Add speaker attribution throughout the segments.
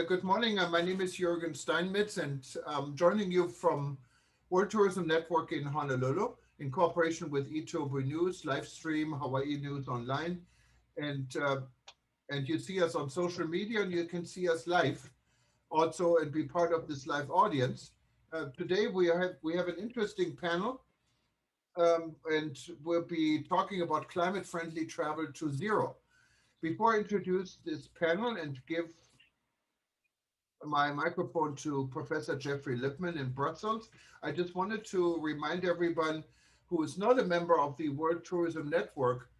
Speaker 1: good morning. My name is Jürgen Steinmetz, and I'm joining you from World Tourism Network in Honolulu in cooperation with eTurboNews, live stream Hawaii News Online, and you see us on social media, and you can see us live also and be part of this live audience. Today we have an interesting panel, and we'll be talking about climate-friendly travel to zero. Before I introduce this panel and give my microphone to Professor Jeffrey Lipman in Brussels, I just wanted to remind everyone who is not a member of the World Tourism Network,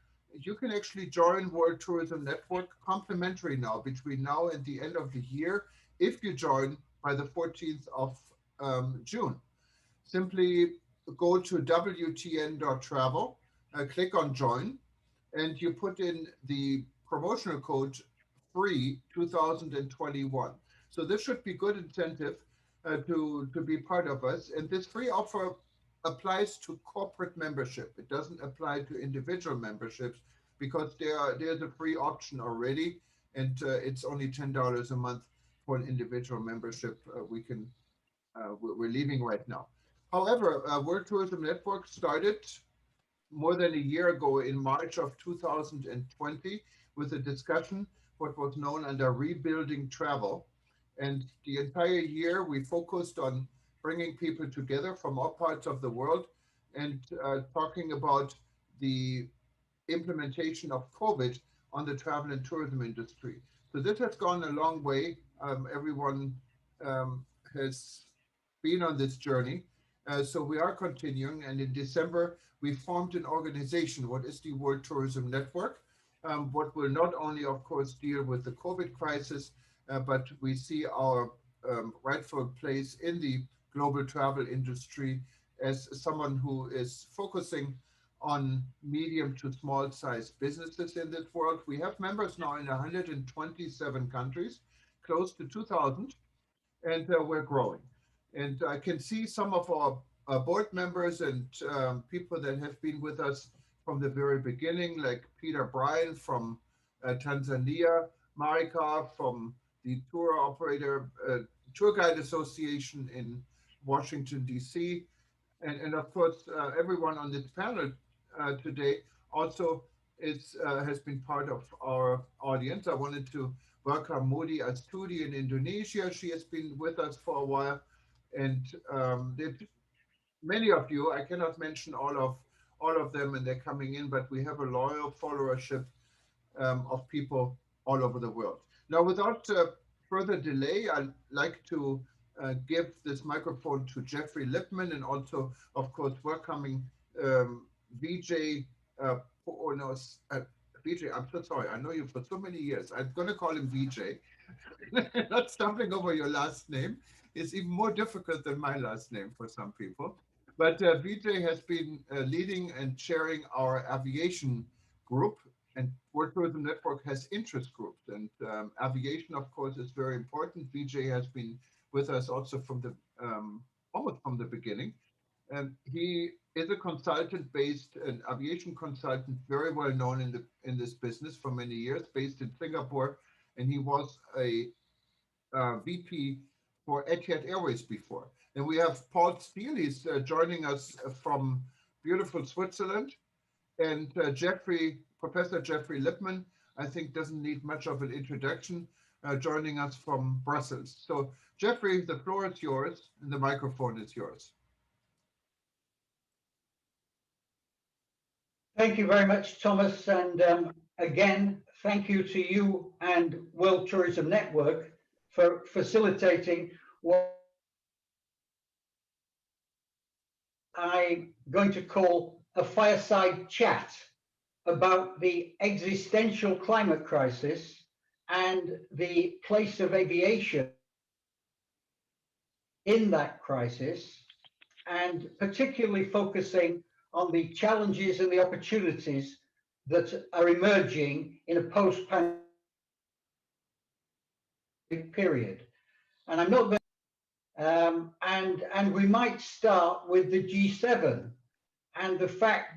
Speaker 1: you can actually join World Tourism Network complimentary now between now and the end of the year if you join by the 14th of June. Simply go to wtn.travel, click on join, and you put in the promotional code free 2021. So this should be good incentive to be part of us. And this free offer applies to corporate membership. It doesn't apply to individual memberships because there's a free option already, and it's only $10 a month for an individual membership. We're leaving right now. However, World Tourism Network started more than a year ago in March of 2020 with a discussion, what was known under rebuilding travel. And the entire year we focused on bringing people together from all parts of the world and talking about the implementation of COVID on the travel and tourism industry. So this has gone a long way. Everyone has been on this journey. So we are continuing, and in December, we formed an organization, what is the World Tourism Network, what will not only, of course, deal with the COVID crisis, but we see our rightful place in the global travel industry as someone who is focusing on medium to small size businesses in this world. We have members now in 127 countries, close to 2,000, and we're growing. And I can see some of our board members and people that have been with us from the very beginning, like Peter Bryan from Tanzania, Marika from the Tour Guide Association in Washington, D.C., and of course, everyone on this panel today also has been part of our audience. I wanted to welcome Modi Astudi in Indonesia. She has been with us for a while. And many of you, I cannot mention all of them, and they're coming in, but we have a loyal followership of people all over the world. Now, without further delay, I'd like to give this microphone to Jeffrey Lipman, and also, of course, welcoming Vijay. Vijay, I'm so sorry. I know you for so many years. I'm going to call him Vijay. Not stumbling over your last name. It's even more difficult than my last name for some people. But Vijay has been leading and chairing our aviation group, and World Tourism Network has interest groups. And aviation, of course, is very important. Vijay has been with us also from the almost from the beginning. And he is a consultant based, an aviation consultant, very well known in this business for many years, based in Singapore. And he was a VP for Etihad Airways before. And we have Paul Steele, he's joining us from beautiful Switzerland. And Professor Jeffrey Lipman, I think doesn't need much of an introduction, joining us from Brussels. So Jeffrey, the floor is yours and the microphone is yours.
Speaker 2: Thank you very much, Thomas. And again, thank you to you and World Tourism Network for facilitating what I'm going to call a fireside chat about the existential climate crisis and the place of aviation in that crisis, and particularly focusing on the challenges and the opportunities that are emerging in a post-pandemic period. And I'm not going and we might start with the G7 and the fact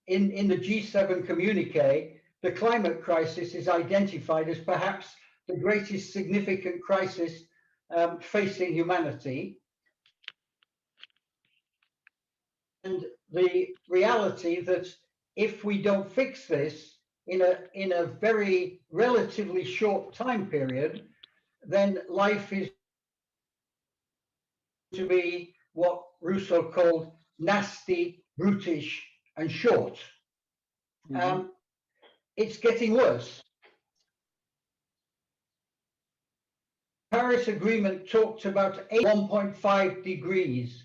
Speaker 2: in the G7 communique, the climate crisis is identified as perhaps the greatest significant crisis facing humanity. And the reality that if we don't fix this in a very relatively short time period, then life is to be what Rousseau called nasty, brutish, and short. It's getting worse. Paris Agreement talked about 1.5 degrees.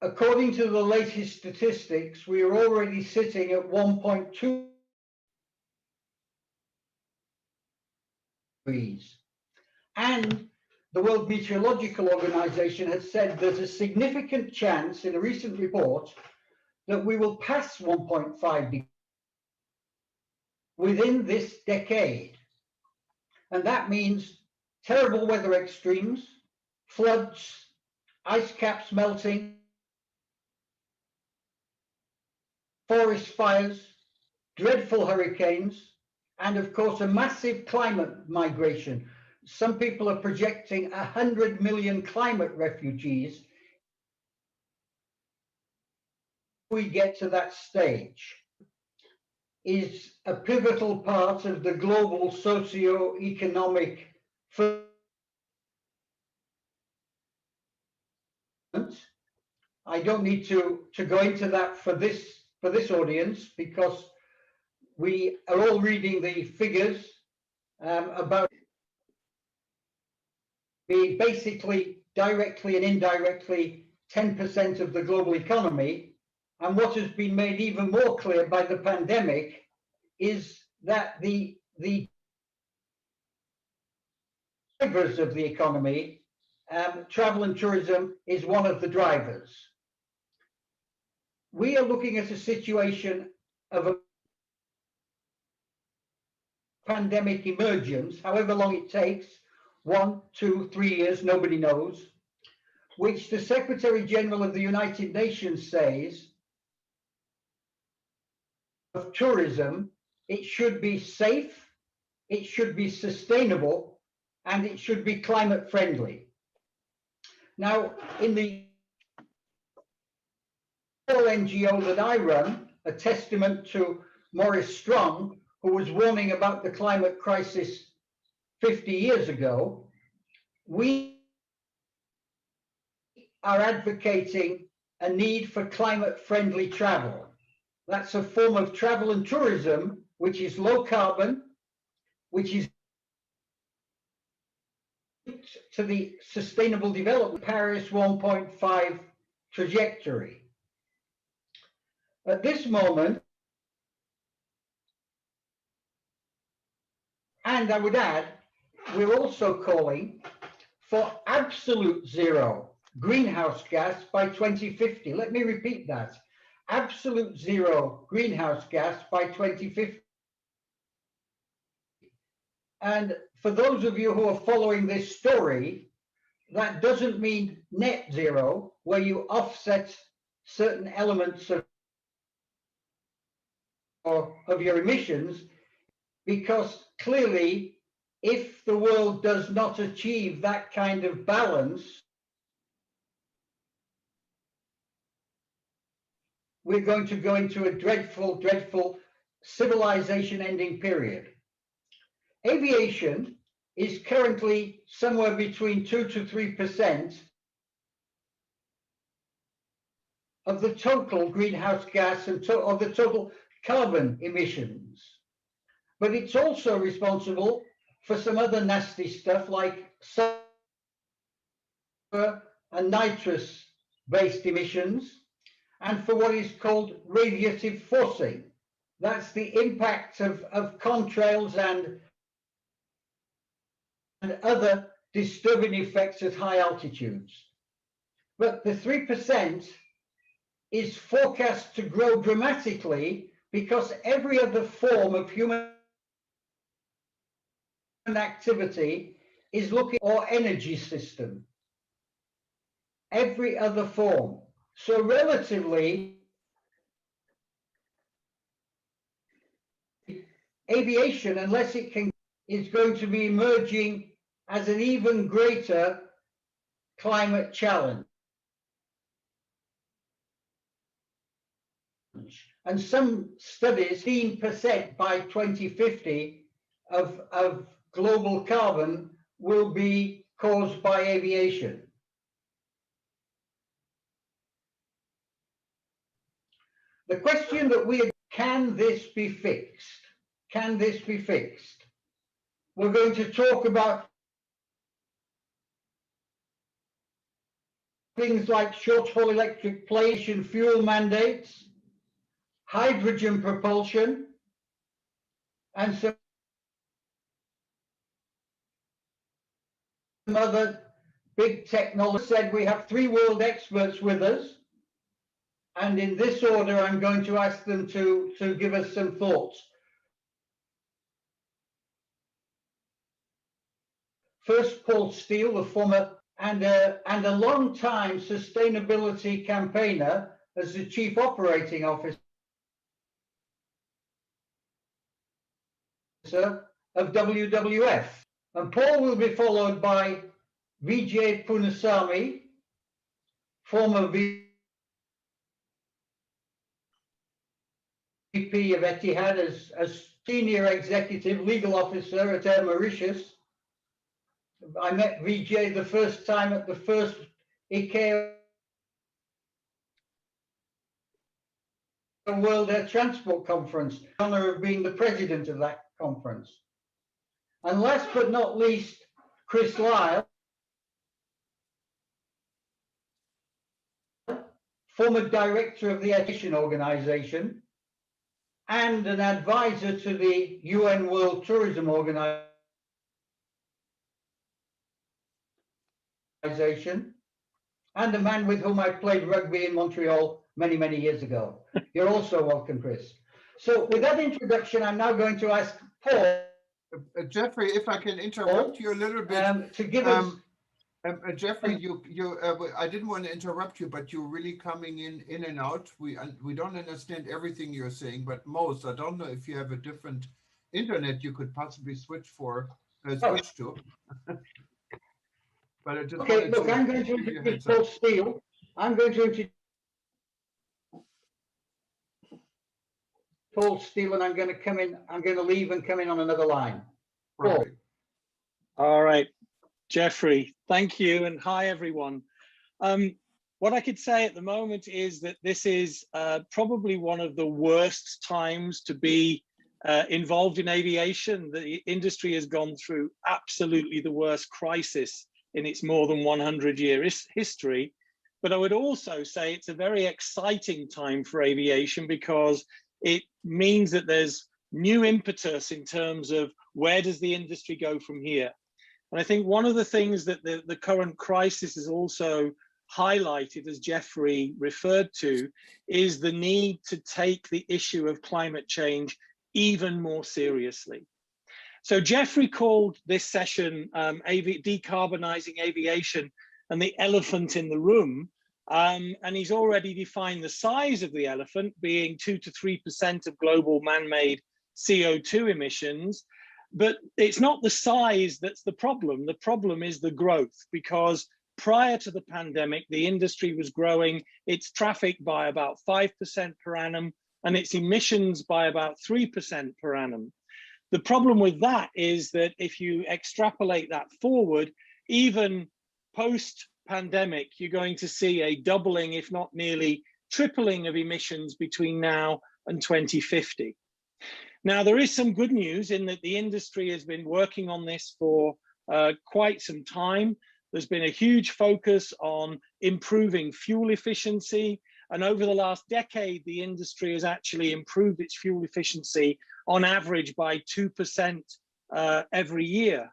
Speaker 2: According to the latest statistics, we are already sitting at 1.2 degrees. And the World Meteorological Organization has said there's a significant chance in a recent report that we will pass 1.5 degrees within this decade. And that means terrible weather extremes, floods, ice caps melting, forest fires, dreadful hurricanes, and of course a massive climate migration. Some people are projecting 100 million climate refugees if we get to that stage. Is a pivotal part of the global socio-economic I don't need to go into that for this audience, because we are all reading the figures about being basically directly and indirectly 10% of the global economy. And what has been made even more clear by the pandemic is that the drivers of the economy, travel and tourism is one of the drivers. We are looking at a situation of a pandemic emergence, however long it takes, 1, 2, 3 years, nobody knows, which the Secretary General of the United Nations says of tourism, it should be safe, it should be sustainable, and it should be climate friendly. Now, in the NGO that I run, a testament to Maurice Strong, who was warning about the climate crisis 50 years ago, we are advocating a need for climate friendly travel. That's a form of travel and tourism which is low carbon, which is to the Sustainable Development Paris 1.5 trajectory. At this moment, and I would add, we're also calling for absolute zero greenhouse gas by 2050. Let me repeat that. Absolute zero greenhouse gas by 2050. And for those of you who are following this story, that doesn't mean net zero, where you offset certain elements of your emissions, because clearly, if the world does not achieve that kind of balance, we're going to go into a dreadful, dreadful civilization-ending period. Aviation is currently somewhere between 2 to 3% of the total greenhouse gas and of the total carbon emissions. But it's also responsible for some other nasty stuff like sulfur and nitrous-based emissions, and for what is called radiative forcing. That's the impact of contrails and other disturbing effects at high altitudes. But the 3% is forecast to grow dramatically because every other form of human activity is looking for energy system. Every other form. So relatively, aviation, unless it can, is going to be emerging as an even greater climate challenge. And some studies, 15% by 2050 of global carbon will be caused by aviation. The question that can this be fixed? Can this be fixed? We're going to talk about things like short-haul electric planes and fuel mandates, hydrogen propulsion, and some other big technologies. Said we have 3 world experts with us, and in this order I'm going to ask them to give us some thoughts. First, Paul Steele, the former and a long-time sustainability campaigner as the Chief Operating Officer of WWF. And Paul will be followed by Vijay Punasamy, former VP of Etihad as Senior Executive Legal Officer at Air Mauritius. I met Vijay the first time at the first ICAO World Air Transport Conference, the honor of being the president of that conference. And last but not least, Chris Lyle, former director of the Aviation Organization and an advisor to the UN World Tourism Organization, and a man with whom I played rugby in Montreal many, many years ago. You're also welcome, Chris. So with that introduction, I'm now going to ask Paul.
Speaker 1: Jeffrey, if I can interrupt you a little bit.
Speaker 2: To give us...
Speaker 1: Jeffrey, I didn't want to interrupt you, but you're really coming in and out. We don't understand everything you're saying, but most. I don't know if you have a different internet you could possibly switch to. But I just
Speaker 2: okay, look, I'm going to introduce Paul Steele. I'm going to introduce Paul Steele, and I'm going to come in. I'm going to leave and come in on another line. Paul.
Speaker 3: All right, Jeffrey, thank you, and hi everyone. What I could say at the moment is that this is probably one of the worst times to be involved in aviation. The industry has gone through absolutely the worst crisis in its more than 100-year history. But I would also say it's a very exciting time for aviation because it means that there's new impetus in terms of where does the industry go from here. And I think one of the things that the current crisis has also highlighted, as Jeffrey referred to, is the need to take the issue of climate change even more seriously. So Jeffrey called this session Decarbonizing Aviation and the Elephant in the Room. And he's already defined the size of the elephant being 2 to 3% of global man-made CO2 emissions. But it's not the size that's the problem. The problem is the growth, because prior to the pandemic, the industry was growing its traffic by about 5% per annum and its emissions by about 3% per annum. The problem with that is that if you extrapolate that forward, even post-pandemic, you're going to see a doubling, if not nearly tripling of emissions between now and 2050. Now, there is some good news in that the industry has been working on this for quite some time. There's been a huge focus on improving fuel efficiency. And over the last decade, the industry has actually improved its fuel efficiency on average by 2% every year.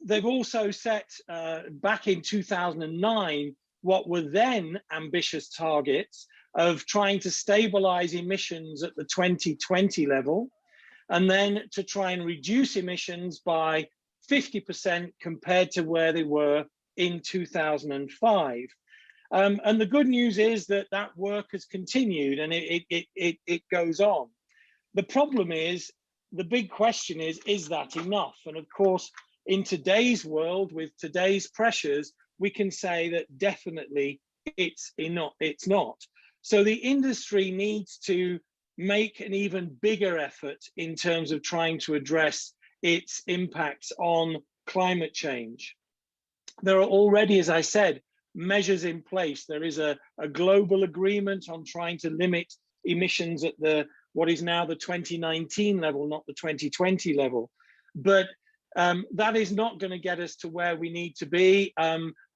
Speaker 3: They've also set back in 2009 what were then ambitious targets of trying to stabilize emissions at the 2020 level, and then to try and reduce emissions by 50% compared to where they were in 2005. And the good news is that that work has continued and it goes on. The problem is the big question is that enough? And of course, in today's world, with today's pressures, we can say that definitely it's not. So the industry needs to make an even bigger effort in terms of trying to address its impacts on climate change. There are already, as I said, measures in place. There is a global agreement on trying to limit emissions at what is now the 2019 level, not the 2020 level. But that is not going to get us to where we need to be,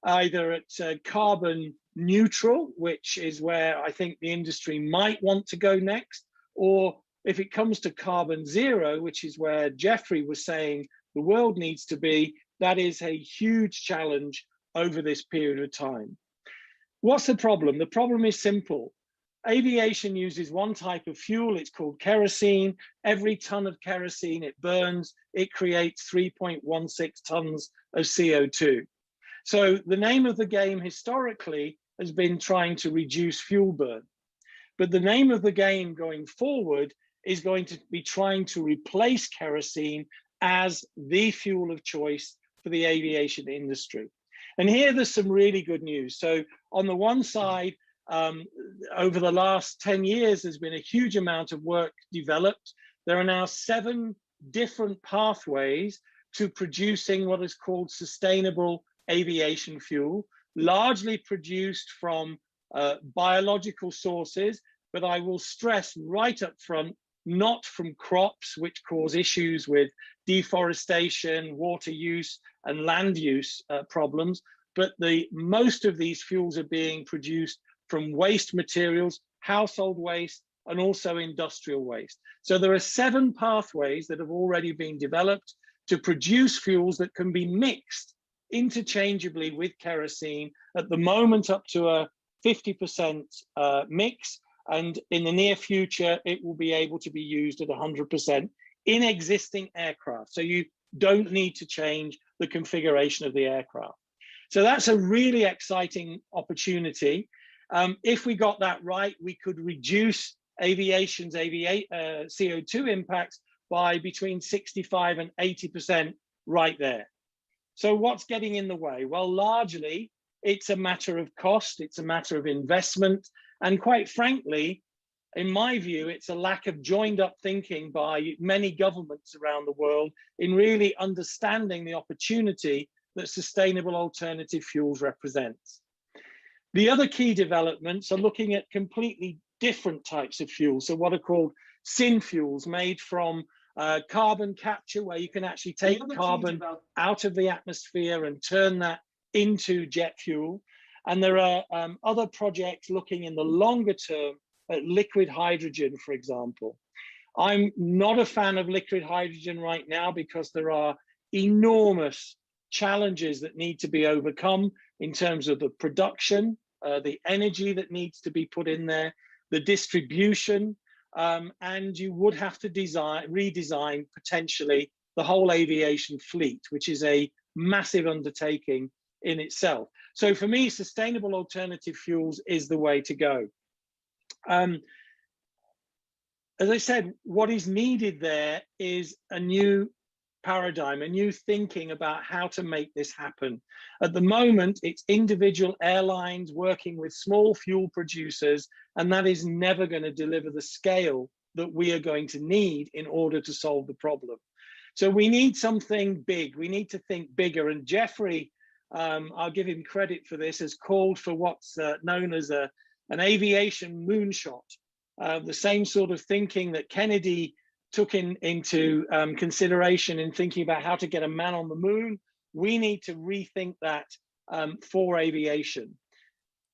Speaker 3: either at carbon neutral, which is where I think the industry might want to go next, or if it comes to carbon zero, which is where Jeffrey was saying the world needs to be, that is a huge challenge over this period of time. What's the problem? The problem is simple. Aviation uses one type of fuel, it's called kerosene. Every ton of kerosene it burns, it creates 3.16 tons of CO2. So the name of the game historically has been trying to reduce fuel burn. But the name of the game going forward is going to be trying to replace kerosene as the fuel of choice for the aviation industry. And here there's some really good news. So on the one side, over the last 10 years, there's been a huge amount of work developed. There are now 7 different pathways to producing what is called sustainable aviation fuel, largely produced from biological sources, but I will stress right up front, not from crops, which cause issues with deforestation, water use, and land use problems, but most of these fuels are being produced from waste materials, household waste, and also industrial waste. So there are 7 pathways that have already been developed to produce fuels that can be mixed interchangeably with kerosene, at the moment up to a 50% mix, and in the near future, it will be able to be used at 100% in existing aircraft. So you don't need to change the configuration of the aircraft. So that's a really exciting opportunity. If we got that right, we could reduce aviation's CO2 impacts by between 65 and 80% right there. So what's getting in the way? Well, largely, it's a matter of cost, it's a matter of investment, and quite frankly, in my view, it's a lack of joined up thinking by many governments around the world in really understanding the opportunity that sustainable alternative fuels represents. The other key developments are looking at completely different types of fuels. So what are called synfuels, made from carbon capture, where you can actually take carbon out of the atmosphere and turn that into jet fuel. And there are other projects looking in the longer term at liquid hydrogen, for example. I'm not a fan of liquid hydrogen right now because there are enormous challenges that need to be overcome in terms of the production, the energy that needs to be put in there, the distribution, and you would have to redesign potentially the whole aviation fleet, which is a massive undertaking in itself. So for me, sustainable alternative fuels is the way to go. As I said, what is needed there is a new paradigm, a new thinking about how to make this happen. At the moment, it's individual airlines working with small fuel producers, and that is never going to deliver the scale that we are going to need in order to solve the problem. So we need something big. We need to think bigger. And Jeffrey, I'll give him credit for this, has called for what's known as an aviation moonshot, the same sort of thinking that Kennedy took into consideration in thinking about how to get a man on the moon. We need to rethink that for aviation.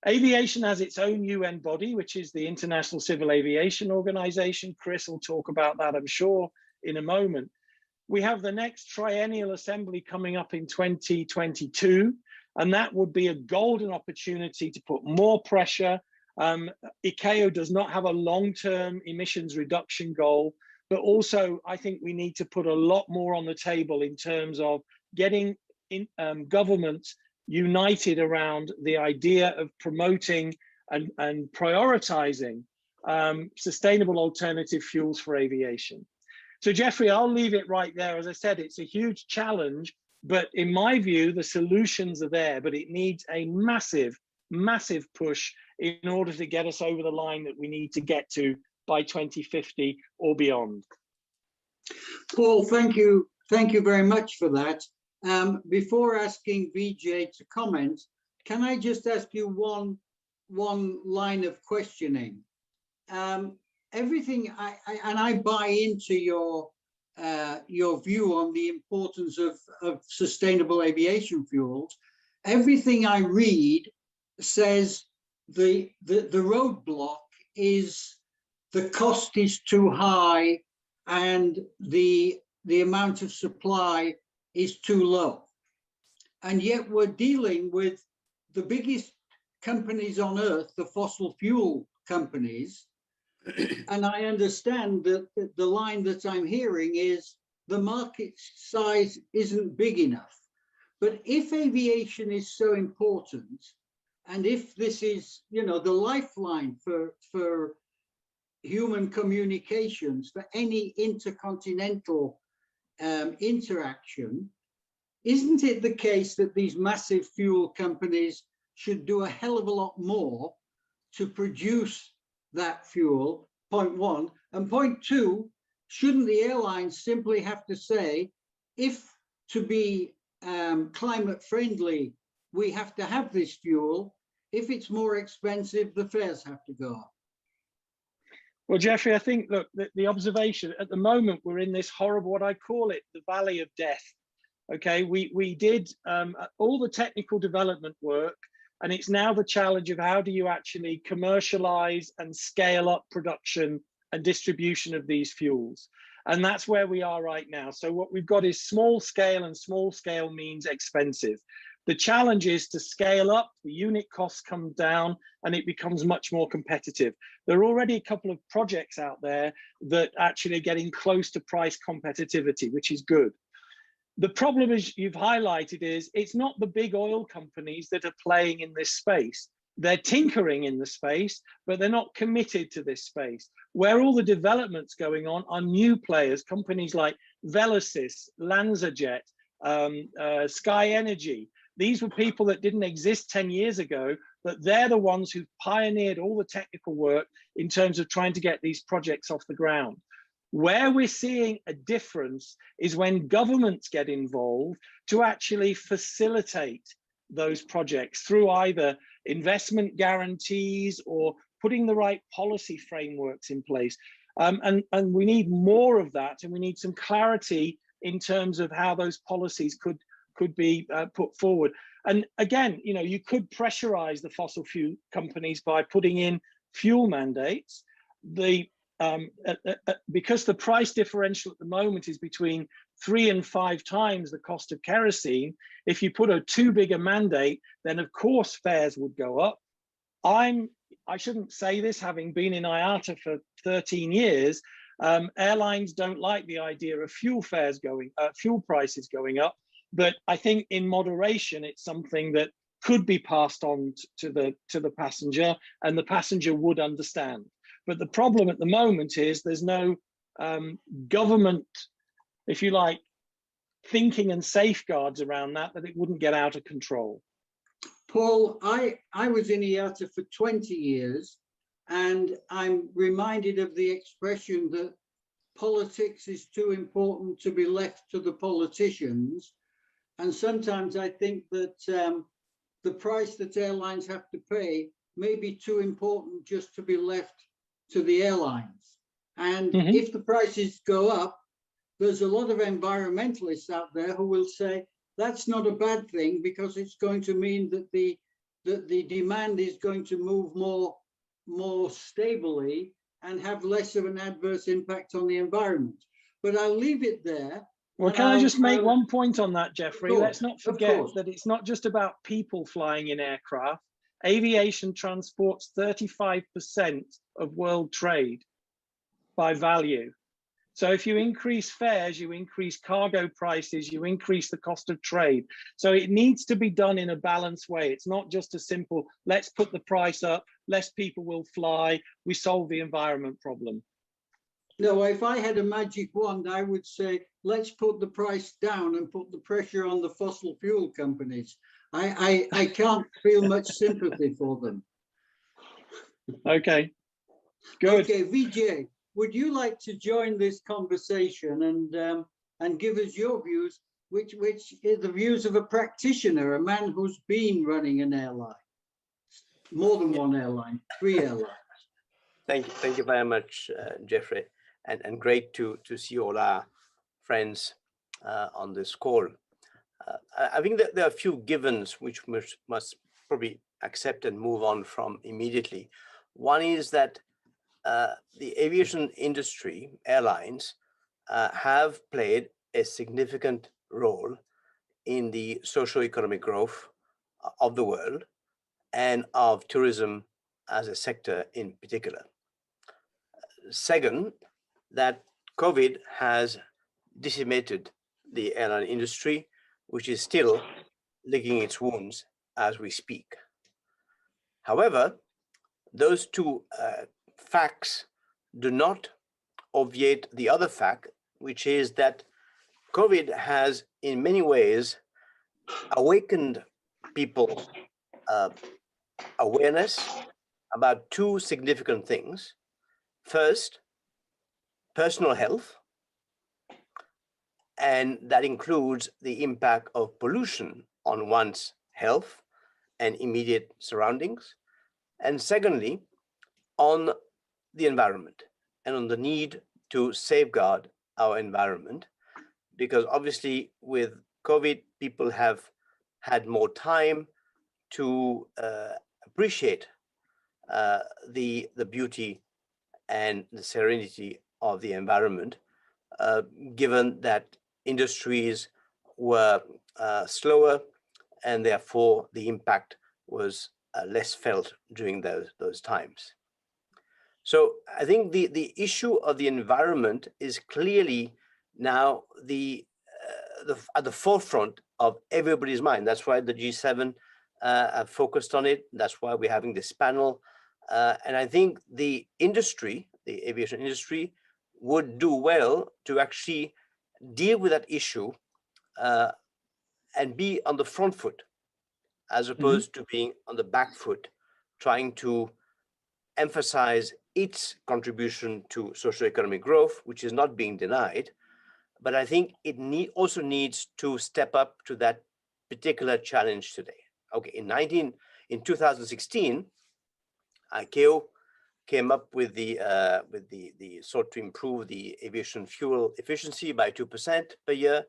Speaker 3: Aviation has its own UN body, which is the International Civil Aviation Organization. Chris will talk about that, I'm sure, in a moment. We have the next triennial assembly coming up in 2022, and that would be a golden opportunity to put more pressure. ICAO does not have a long-term emissions reduction goal, but also I think we need to put a lot more on the table in terms of getting governments united around the idea of promoting and prioritizing sustainable alternative fuels for aviation. So Jeffrey, I'll leave it right there. As I said, it's a huge challenge, but in my view, the solutions are there, but it needs a massive, massive push in order to get us over the line that we need to get to by 2050 or beyond.
Speaker 2: Paul, thank you very much for that. Before asking Vijay to comment, can I just ask you one line of questioning? Everything I buy into your view on the importance of sustainable aviation fuels. Everything I read says the roadblock is the cost is too high and the amount of supply is too low. And yet we're dealing with the biggest companies on earth, the fossil fuel companies. And I understand that the line that I'm hearing is the market size isn't big enough. But if aviation is so important, and if this is, you know, the lifeline for human communications, for any intercontinental interaction, isn't it the case that these massive fuel companies should do a hell of a lot more to produce that fuel, point one? And point two, shouldn't the airlines simply have to say, if to be climate friendly, we have to have this fuel, if it's more expensive, the fares have to go up?
Speaker 3: Well, Jeffrey, I think, look, the observation at the moment, we're in this horrible, what I call it, the valley of death. Okay, we did all the technical development work, and it's now the challenge of how do you actually commercialize and scale up production and distribution of these fuels. And that's where we are right now. So what we've got is small scale, and small scale means expensive. The challenge is to scale up, the unit costs come down, and it becomes much more competitive. There are already a couple of projects out there that actually are getting close to price competitivity, which is good. The problem, as you've highlighted, is it's not the big oil companies that are playing in this space. They're tinkering in the space, but they're not committed to this space. Where all the developments going on are new players, companies like Velocis, LanzaJet, Sky Energy. These were people that didn't exist 10 years ago, but they're the ones who pioneered all the technical work in terms of trying to get these projects off the ground. Where we're seeing a difference is when governments get involved to actually facilitate those projects through either investment guarantees or putting the right policy frameworks in place. And we need more of that, and we need some clarity in terms of how those policies could be put forward. And again, you know, you could pressurize the fossil fuel companies by putting in fuel mandates. Because the price differential at the moment is between 3 and 5 times the cost of kerosene, if you put a too big a mandate, then of course fares would go up. I shouldn't say this, having been in IATA for 13 years, airlines don't like the idea of fuel prices going up. But I think in moderation, it's something that could be passed on to the passenger, and the passenger would understand. But the problem at the moment is there's no government, if you like, thinking and safeguards around that it wouldn't get out of control.
Speaker 2: Paul, I was in IATA for 20 years, and I'm reminded of the expression that politics is too important to be left to the politicians. And sometimes I think that the price that airlines have to pay may be too important just to be left to the airlines. And if the prices go up, there's a lot of environmentalists out there who will say that's not a bad thing, because it's going to mean that the demand is going to move more stably and have less of an adverse impact on the environment. But I'll leave it there.
Speaker 3: Well, can I just make one point on that, Jeffrey? Let's not forget that it's not just about people flying in aircraft. Aviation transports 35% of world trade by value. So if you increase fares, you increase cargo prices, you increase the cost of trade. So it needs to be done in a balanced way. It's not just a simple, let's put the price up, less people will fly, we solve the environment problem.
Speaker 4: No, if I had a magic wand, I would say, let's put the price down and put the pressure on the fossil fuel companies. I can't feel much sympathy for them.
Speaker 3: Okay, good.
Speaker 4: Okay, Vijay, would you like to join this conversation and give us your views, which is the views of a practitioner, a man who's been running an airline, more than one airline, 3 airlines.
Speaker 5: Thank you very much, Jeffrey, and great to see all our friends on this call. I think that there are a few givens which must probably accept and move on from immediately. One is that the aviation industry, airlines, have played a significant role in the socio-economic growth of the world and of tourism as a sector in particular. Second, that COVID has decimated the airline industry, which is still licking its wounds as we speak. However, those two facts do not obviate the other fact, which is that COVID has in many ways awakened people's awareness about two significant things. First, personal health, and that includes the impact of pollution on one's health and immediate surroundings. And secondly, on the environment and on the need to safeguard our environment, because obviously with COVID, people have had more time to appreciate the beauty and the serenity of the environment, given that industries were slower and therefore the impact was less felt during those times. So I think the issue of the environment is clearly now at the forefront of everybody's mind. That's why the G7 have focused on it. That's why we're having this panel. And I think the industry, the aviation industry, would do well to actually deal with that issue and be on the front foot, as opposed to being on the back foot, trying to emphasize its contribution to socioeconomic growth, which is not being denied. But I think it also needs to step up to that particular challenge today. Okay, in 2016, ICAO came up with the sought to improve the aviation fuel efficiency by 2% per year,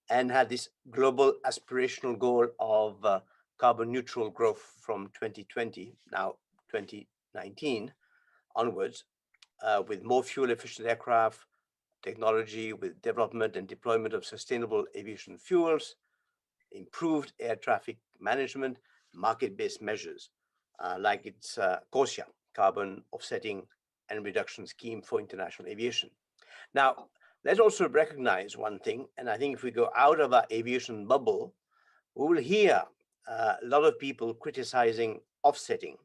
Speaker 5: and had this global aspirational goal of carbon neutral growth from 2020, now 2019 onwards, with more fuel efficient aircraft, technology, with development and deployment of sustainable aviation fuels, improved air traffic management, market-based measures, like its CORSIA, Carbon Offsetting and Reduction Scheme for International Aviation. Now, let's also recognize one thing, and I think if we go out of our aviation bubble, we will hear a lot of people criticizing offsetting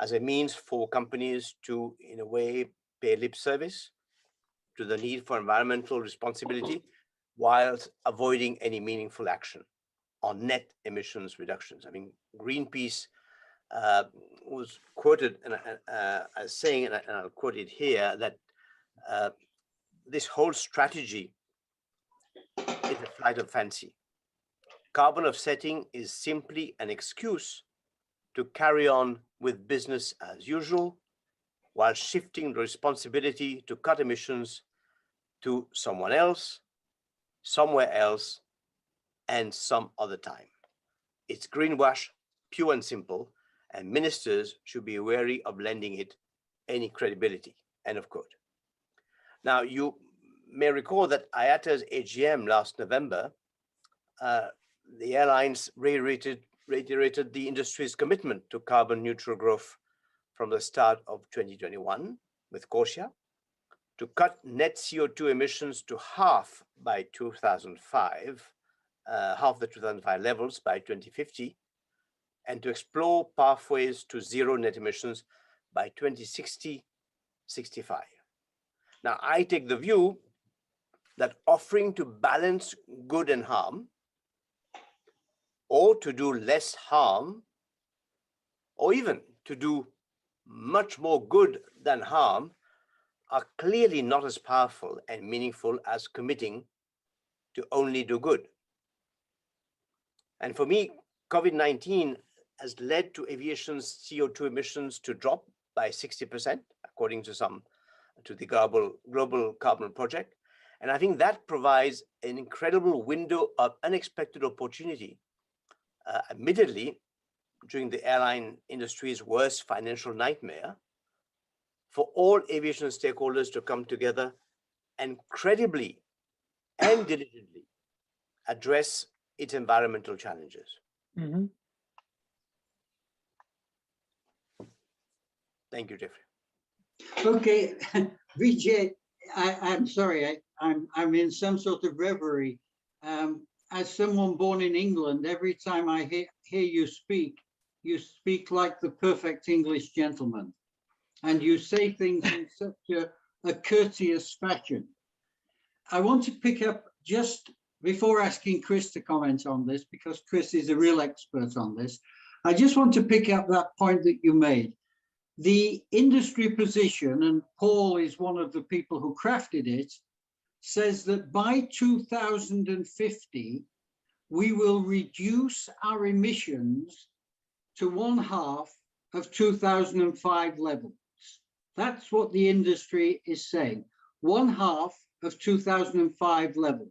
Speaker 5: as a means for companies to, in a way, pay lip service to the need for environmental responsibility whilst avoiding any meaningful action on net emissions reductions. I mean, Greenpeace was quoted as saying, and I'll quote it here, that this whole strategy is a flight of fancy. Carbon offsetting is simply an excuse to carry on with business as usual, while shifting the responsibility to cut emissions to someone else, somewhere else, and some other time. It's greenwash, pure and simple, and ministers should be wary of lending it any credibility, end of quote. Now, you may recall that IATA's AGM last November, the airlines reiterated the industry's commitment to carbon neutral growth from the start of 2021 with CORSIA, to cut net CO2 emissions to half by 2005, half the 2005 levels by 2050, and to explore pathways to zero net emissions by 2060-65. Now, I take the view that offering to balance good and harm, or to do less harm, or even to do much more good than harm, are clearly not as powerful and meaningful as committing to only do good. And for me, COVID-19 has led to aviation's CO2 emissions to drop by 60%, according to the Global Carbon Project. And I think that provides an incredible window of unexpected opportunity. Admittedly, during the airline industry's worst financial nightmare, for all aviation stakeholders to come together and credibly and diligently address its environmental challenges.
Speaker 3: Mm-hmm.
Speaker 5: Thank you, Jeffrey.
Speaker 4: Okay, Vijay, I'm sorry, I'm in some sort of reverie. As someone born in England, every time I hear you speak like the perfect English gentleman, and you say things in such a courteous fashion. I want to pick up just before asking Chris to comment on this, because Chris is a real expert on this. I just want to pick up that point that you made. The industry position, and Paul is one of the people who crafted it, says that by 2050, we will reduce our emissions to 1/2 of 2005 levels. That's what the industry is saying, 1/2 of 2005 levels.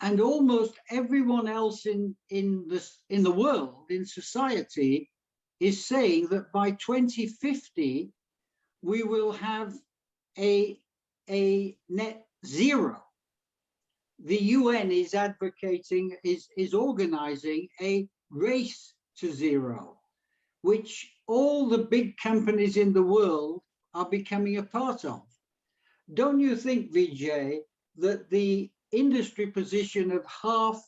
Speaker 4: And almost everyone else in the world, in society, is saying that by 2050, we will have a net zero. The UN is advocating, is organizing a race to zero, which all the big companies in the world are becoming a part of. Don't you think, Vijay, that the industry position of 1/2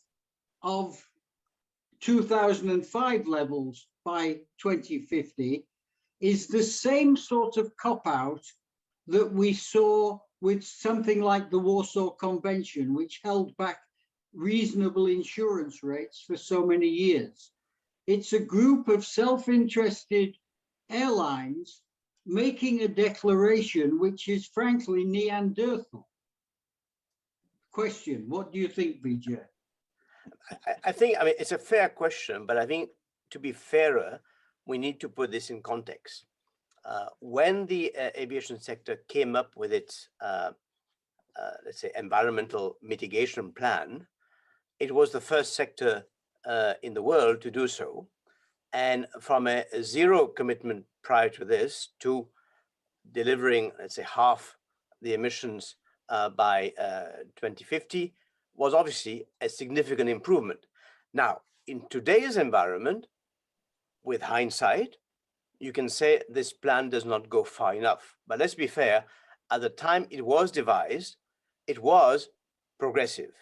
Speaker 4: of 2005 levels by 2050 is the same sort of cop-out that we saw with something like the Warsaw Convention, which held back reasonable insurance rates for so many years? It's a group of self-interested airlines making a declaration which is frankly Neanderthal. Question, what do you think, Vijay?
Speaker 5: I think, it's a fair question, but I think to be fairer, we need to put this in context. When the aviation sector came up with its, let's say, environmental mitigation plan, it was the first sector in the world to do so. And from a zero commitment prior to this to delivering, let's say, 1/2 the emissions by 2050 was obviously a significant improvement. Now, in today's environment, with hindsight, you can say this plan does not go far enough. But let's be fair, at the time it was devised, it was progressive.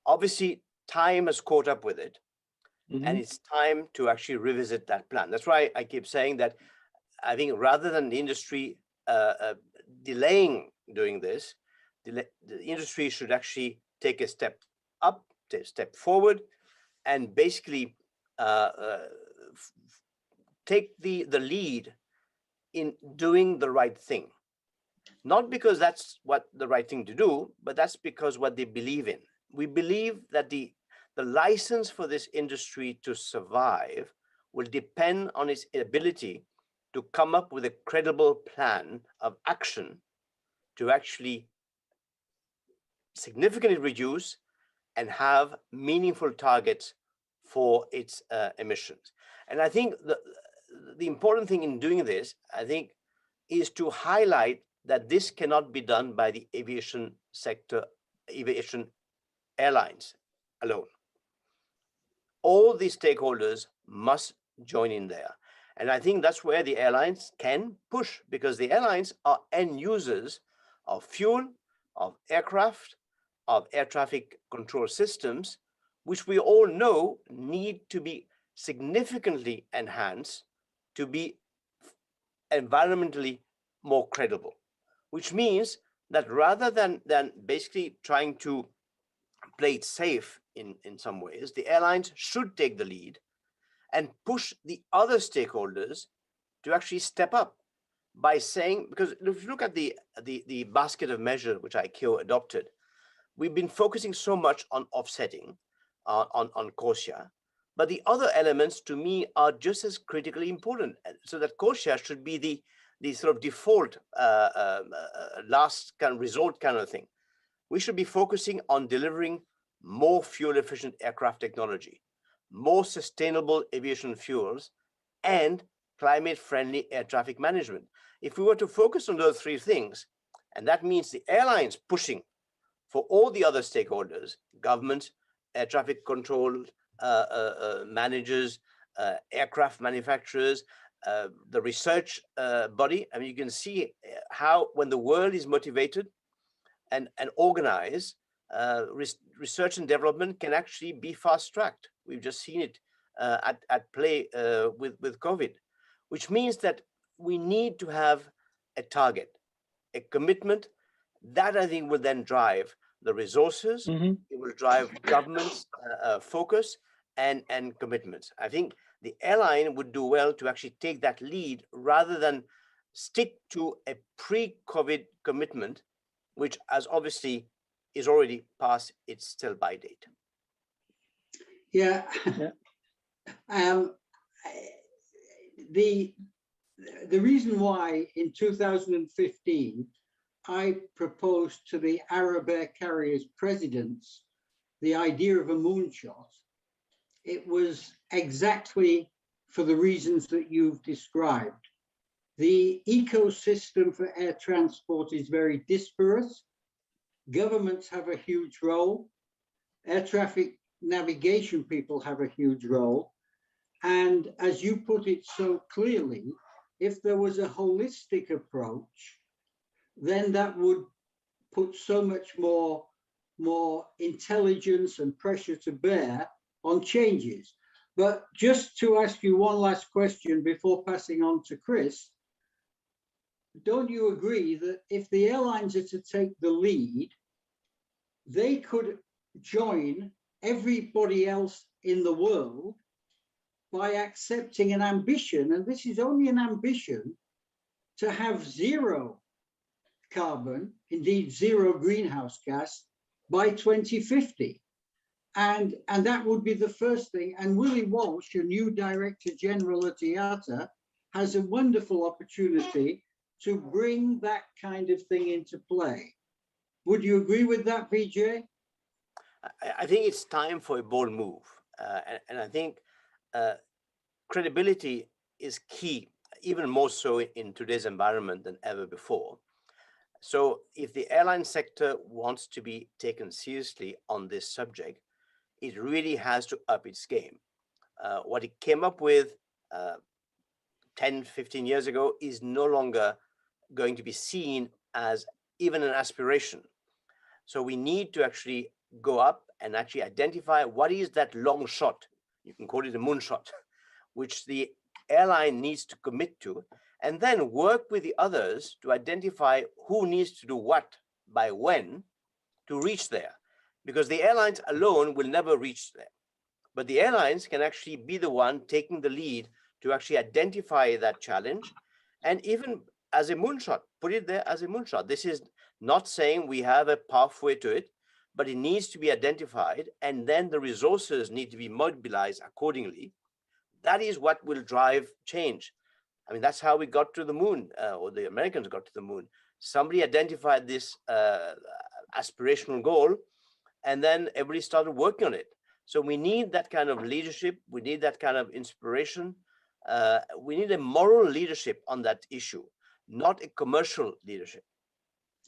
Speaker 5: Obviously, time has caught up with it, and it's time to actually revisit that plan. That's why I keep saying that I think rather than the industry delaying doing this, the industry should actually take a step up, take a step forward, and basically take the lead in doing the right thing. Not because that's what the right thing to do, but that's because what they believe in. We believe that the license for this industry to survive will depend on its ability to come up with a credible plan of action to actually significantly reduce and have meaningful targets for its emissions. And I think the important thing in doing this, I think, is to highlight that this cannot be done by the aviation sector, aviation airlines alone. All the stakeholders must join in there. And I think that's where the airlines can push, because the airlines are end users of fuel, of aircraft, of air traffic control systems, which we all know need to be significantly enhanced to be environmentally more credible. which means that rather than basically trying to play it safe in some ways, the airlines should take the lead and push the other stakeholders to actually step up by saying, because if you look at the basket of measures which ICAO adopted, we've been focusing so much on offsetting, on CORSIA, but the other elements to me are just as critically important. So that CORSIA should be the sort of default last kind of resort kind of thing. We should be focusing on delivering more fuel efficient aircraft technology, more sustainable aviation fuels, and climate friendly air traffic management. If we were to focus on those three things, and that means the airlines pushing for all the other stakeholders, government, air traffic control managers, aircraft manufacturers, the research body. I mean, you can see how when the world is motivated and organized, research and development can actually be fast-tracked. We've just seen it at play with COVID, which means that we need to have a target, a commitment that I think will then drive the resources.
Speaker 3: Mhm.
Speaker 5: It will drive government's focus and commitments. I think the airline would do well to actually take that lead rather than stick to a pre-COVID commitment, which as obviously is already past its sell-by date.
Speaker 4: Yeah.
Speaker 3: Yeah.
Speaker 4: The reason why in 2015 I proposed to the Arab Air Carriers presidents the idea of a moonshot, it was exactly for the reasons that you've described. The ecosystem for air transport is very disparate. Governments have a huge role. Air traffic navigation people have a huge role. And as you put it so clearly, if there was a holistic approach, then that would put so much more intelligence and pressure to bear on changes. But just to ask you one last question before passing on to Chris, don't you agree that if the airlines are to take the lead, they could join everybody else in the world by accepting an ambition, and this is only an ambition, to have zero carbon, indeed zero greenhouse gas, by 2050. And that would be the first thing. And Willie Walsh, your new Director General at IATA, has a wonderful opportunity to bring that kind of thing into play. Would you agree with that, Vijay?
Speaker 5: I think it's time for a bold move. And I think credibility is key, even more so in today's environment than ever before. So if the airline sector wants to be taken seriously on this subject, it really has to up its game. What it came up with 10, 15 years ago is no longer going to be seen as even an aspiration. So we need to actually go up and actually identify what is that long shot, you can call it a moonshot, which the airline needs to commit to, and then work with the others to identify who needs to do what by when to reach there. Because the airlines alone will never reach there. But the airlines can actually be the one taking the lead to actually identify that challenge, and even as a moonshot, put it there as a moonshot. This is not saying we have a pathway to it, but it needs to be identified, and then the resources need to be mobilized accordingly. That is what will drive change. I mean, that's how we got to the moon, or the Americans got to the moon. Somebody identified this aspirational goal, and then everybody started working on it. So we need that kind of leadership. We need that kind of inspiration. We need a moral leadership on that issue, not a commercial leadership.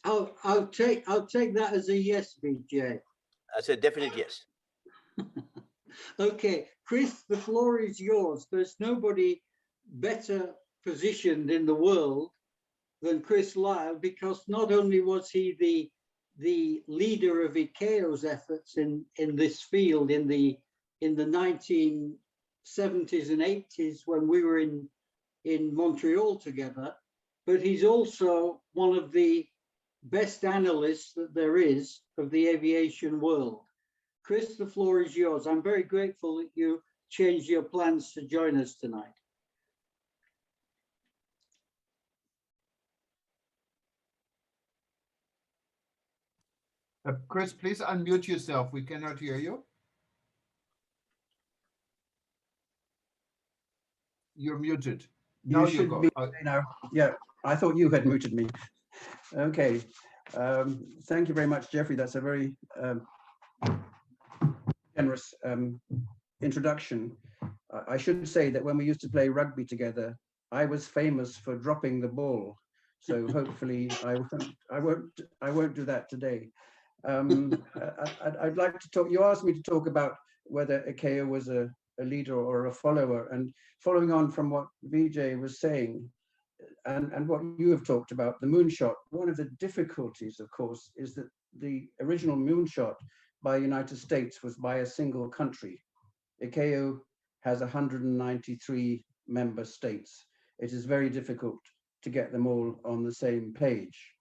Speaker 4: I'll take that as a yes, Vijay.
Speaker 5: That's a definite yes.
Speaker 4: Okay, Chris, the floor is yours. There's nobody better positioned in the world than Chris Lyle, because not only was he the leader of ICAO's efforts in this field in the 1970s and 80s when we were in Montreal together, but he's also one of the best analysts that there is of the aviation world. Chris, the floor is yours. I'm very grateful that you changed your plans to join us tonight.
Speaker 1: Chris, please unmute yourself. We cannot hear you. You're muted. Now
Speaker 6: You
Speaker 1: you
Speaker 6: should
Speaker 1: go.
Speaker 6: be now. Yeah, I thought you had muted me. Okay. Thank you very much, Jeffrey. That's a very generous introduction. I should say that when we used to play rugby together, I was famous for dropping the ball. So hopefully I won't do that today. I'd like to talk. You asked me to talk about whether ICAO was a leader or a follower, and following on from what Vijay was saying, and what you have talked about, the moonshot. One of the difficulties, of course, is that the original moonshot by the United States was by a single country. ICAO has 193 member states. It is very difficult to get them all on the same page.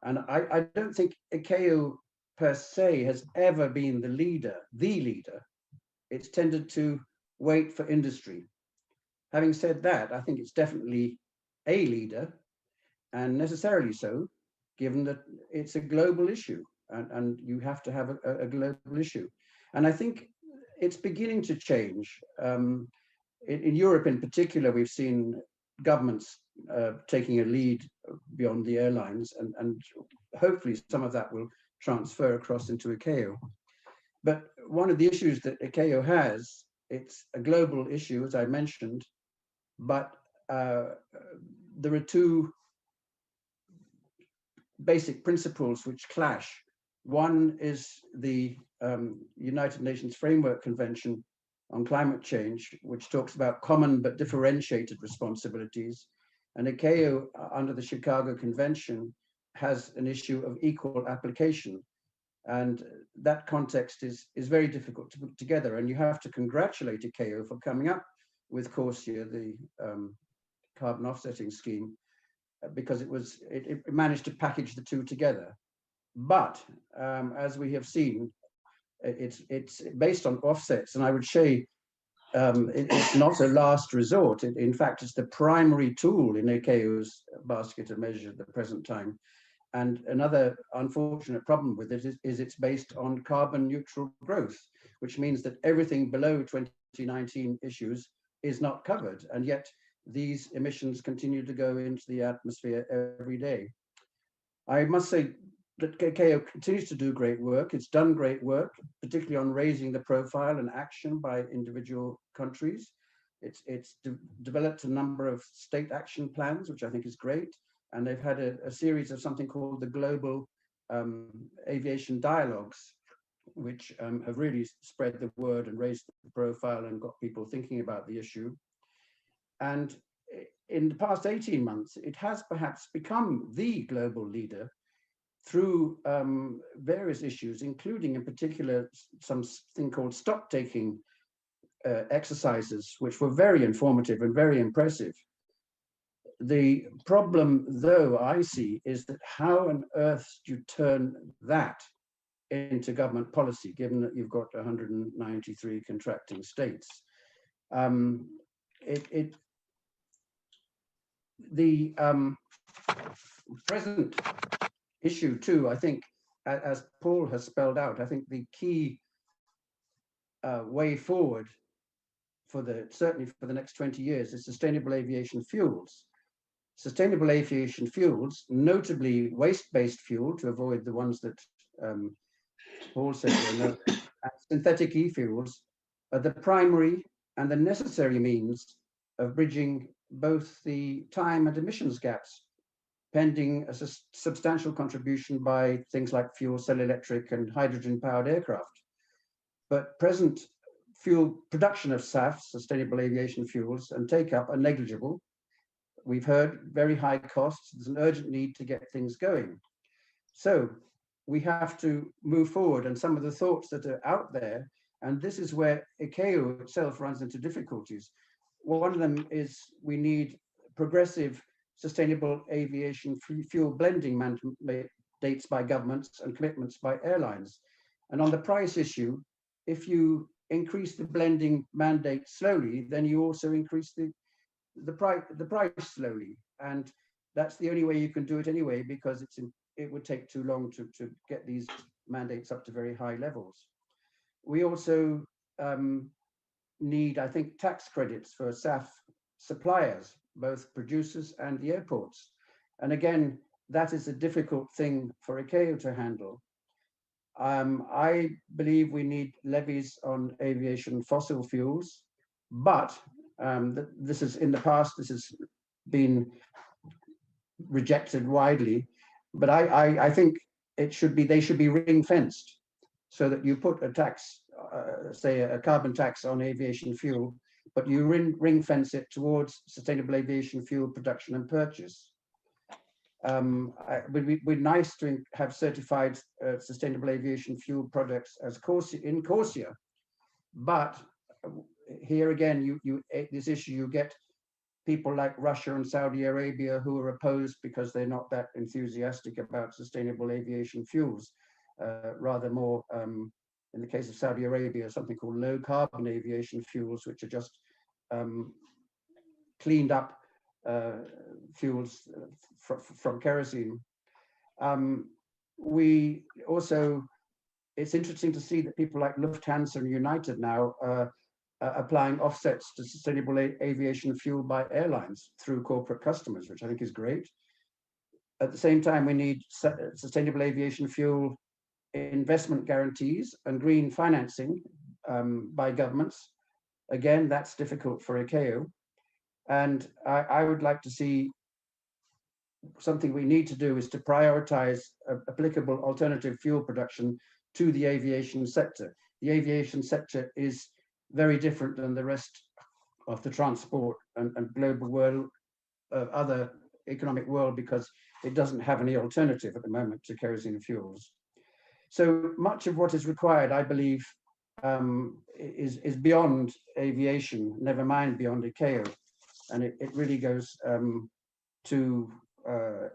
Speaker 6: And I don't think ICAO per se has ever been the leader. It's tended to wait for industry. Having said that, I think it's definitely a leader, and necessarily so, given that it's a global issue, and you have to have a global issue. And I think it's beginning to change. In Europe in particular, we've seen governments taking a lead beyond the airlines, and hopefully some of that will transfer across into ICAO. But one of the issues that ICAO has, it's a global issue, as I mentioned, but there are two basic principles which clash. One is the United Nations Framework Convention on Climate Change, which talks about common but differentiated responsibilities. And ICAO, under the Chicago Convention, has an issue of equal application. And that context is very difficult to put together. And you have to congratulate ICAO for coming up with CORSIA, the carbon offsetting scheme, because it managed to package the two together. But as we have seen, it's based on offsets, and I would say it's not a last resort. In fact, it's the primary tool in ICAO's basket of measures at the present time. And another unfortunate problem with it is it's based on carbon neutral growth, which means that everything below 2019 issues is not covered. And yet these emissions continue to go into the atmosphere every day. I must say that ICAO continues to do great work. It's done great work, particularly on raising the profile and action by individual countries. It's developed a number of state action plans, which I think is great. And they've had a series of something called the Global Aviation Dialogues, which have really spread the word and raised the profile and got people thinking about the issue. And in the past 18 months, it has perhaps become the global leader through various issues, including in particular something called stock-taking exercises, which were very informative and very impressive. The problem, though, I see, is that how on earth do you turn that into government policy, given that you've got 193 contracting states? The present issue, too, I think, as Paul has spelled out, I think the key way forward certainly for the next 20 years is sustainable aviation fuels. Sustainable aviation fuels, notably waste-based fuel, to avoid the ones that Paul said, and synthetic e-fuels, are the primary and the necessary means of bridging both the time and emissions gaps, pending a substantial contribution by things like fuel cell electric and hydrogen-powered aircraft. But present fuel production of SAF, sustainable aviation fuels, and take-up are negligible. We've heard very high costs. There's an urgent need to get things going. So we have to move forward, and some of the thoughts that are out there, and this is where ICAO itself runs into difficulties. One of them is we need progressive sustainable aviation fuel blending dates by governments and commitments by airlines. And on the price issue, if you increase the blending mandate slowly, then you also increase the price slowly. And that's the only way you can do it anyway, because it would take too long to get these mandates up to very high levels. We also need, I think, tax credits for SAF suppliers, both producers and the airports. And again, that is a difficult thing for ICAO to handle. I believe we need levies on aviation fossil fuels, but this is, in the past, this has been rejected widely. But I think they should be ring fenced, so that you put a tax, say a carbon tax on aviation fuel, but you ring fence it towards sustainable aviation fuel production and purchase. It would be nice to have certified sustainable aviation fuel products as in CORSIA, but here again, this issue, you get people like Russia and Saudi Arabia who are opposed because they're not that enthusiastic about sustainable aviation fuels, rather more, in the case of Saudi Arabia, something called low carbon aviation fuels, which are just cleaned up fuels from kerosene. We also, it's interesting to see that people like Lufthansa and United now applying offsets to sustainable aviation fuel by airlines through corporate customers, which I think is great. At the same time, we need sustainable aviation fuel investment guarantees and green financing by governments. Again, that's difficult for ICAO. And I would like to see, something we need to do is to prioritize applicable alternative fuel production to the aviation sector. The aviation sector is very different than the rest of the transport and global world, other economic world, because it doesn't have any alternative at the moment to kerosene fuels. So much of what is required, I believe, is beyond aviation, never mind beyond ICAO. And it really goes to the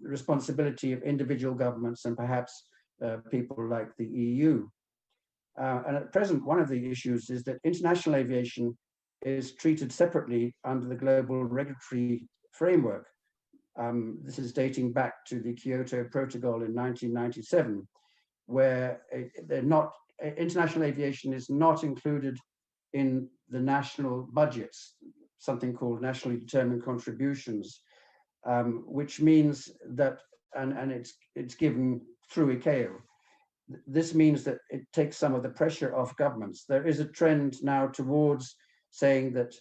Speaker 6: responsibility of individual governments and perhaps people like the EU. And at present, one of the issues is that international aviation is treated separately under the global regulatory framework. This is dating back to the Kyoto Protocol in 1997, where international aviation is not included in the national budgets, something called nationally determined contributions, which means that, and it's given through ICAO. This means that it takes some of the pressure off governments. There is a trend now towards saying that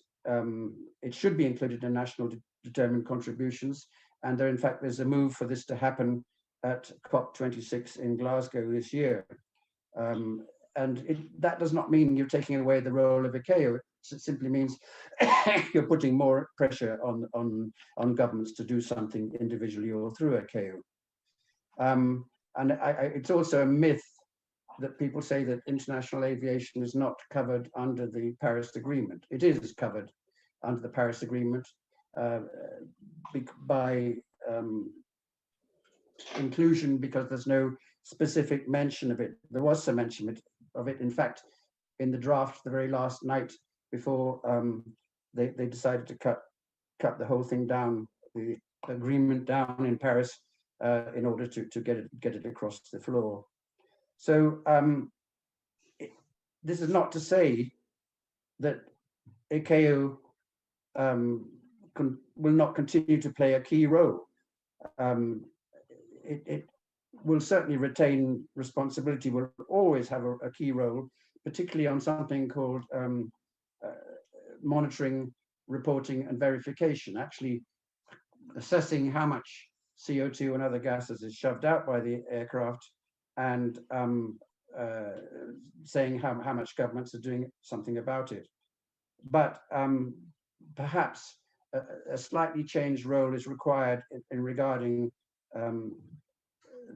Speaker 6: it should be included in national determined contributions, and in fact, there's a move for this to happen at COP26 in Glasgow this year. And that does not mean you're taking away the role of ICAO. It simply means you're putting more pressure on governments to do something individually or through ICAO. And it's also a myth that people say that international aviation is not covered under the Paris Agreement. It is covered under the Paris Agreement by inclusion, because there's no specific mention of it. There was some mention of it, in fact, in the draft the very last night before they decided to cut the whole thing down, the agreement down in Paris, in order to get it across the floor. So this is not to say that ICAO will not continue to play a key role. It will certainly retain responsibility, will always have a key role, particularly on something called monitoring, reporting, and verification, actually assessing how much CO2 and other gases is shoved out by the aircraft, and saying how much governments are doing something about it. But perhaps a slightly changed role is required in regarding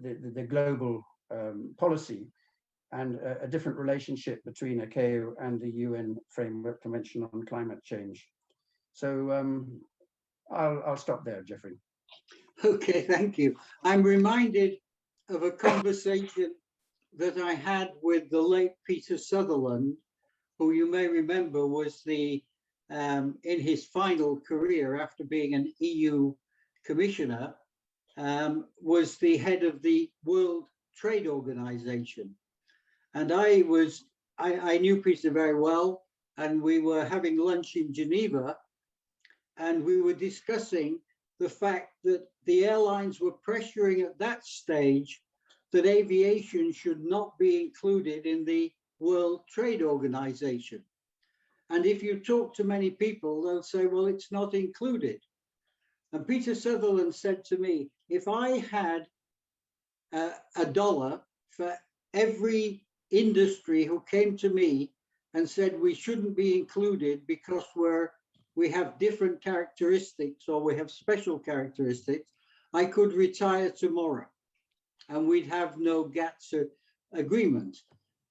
Speaker 6: the global policy, and a different relationship between ICAO and the UN Framework Convention on Climate Change. So I'll stop there, Jeffrey.
Speaker 4: Okay, thank you. I'm reminded of a conversation that I had with the late Peter Sutherland, who you may remember was the in his final career after being an EU commissioner, was the head of the World Trade Organization. And I knew Peter very well, and we were having lunch in Geneva, and we were discussing the fact that the airlines were pressuring at that stage that aviation should not be included in the World Trade Organization. And if you talk to many people, they'll say, well, it's not included. And Peter Sutherland said to me, if I had $1 for every industry who came to me and said we shouldn't be included because we have different characteristics or we have special characteristics, I could retire tomorrow and we'd have no GATS agreement.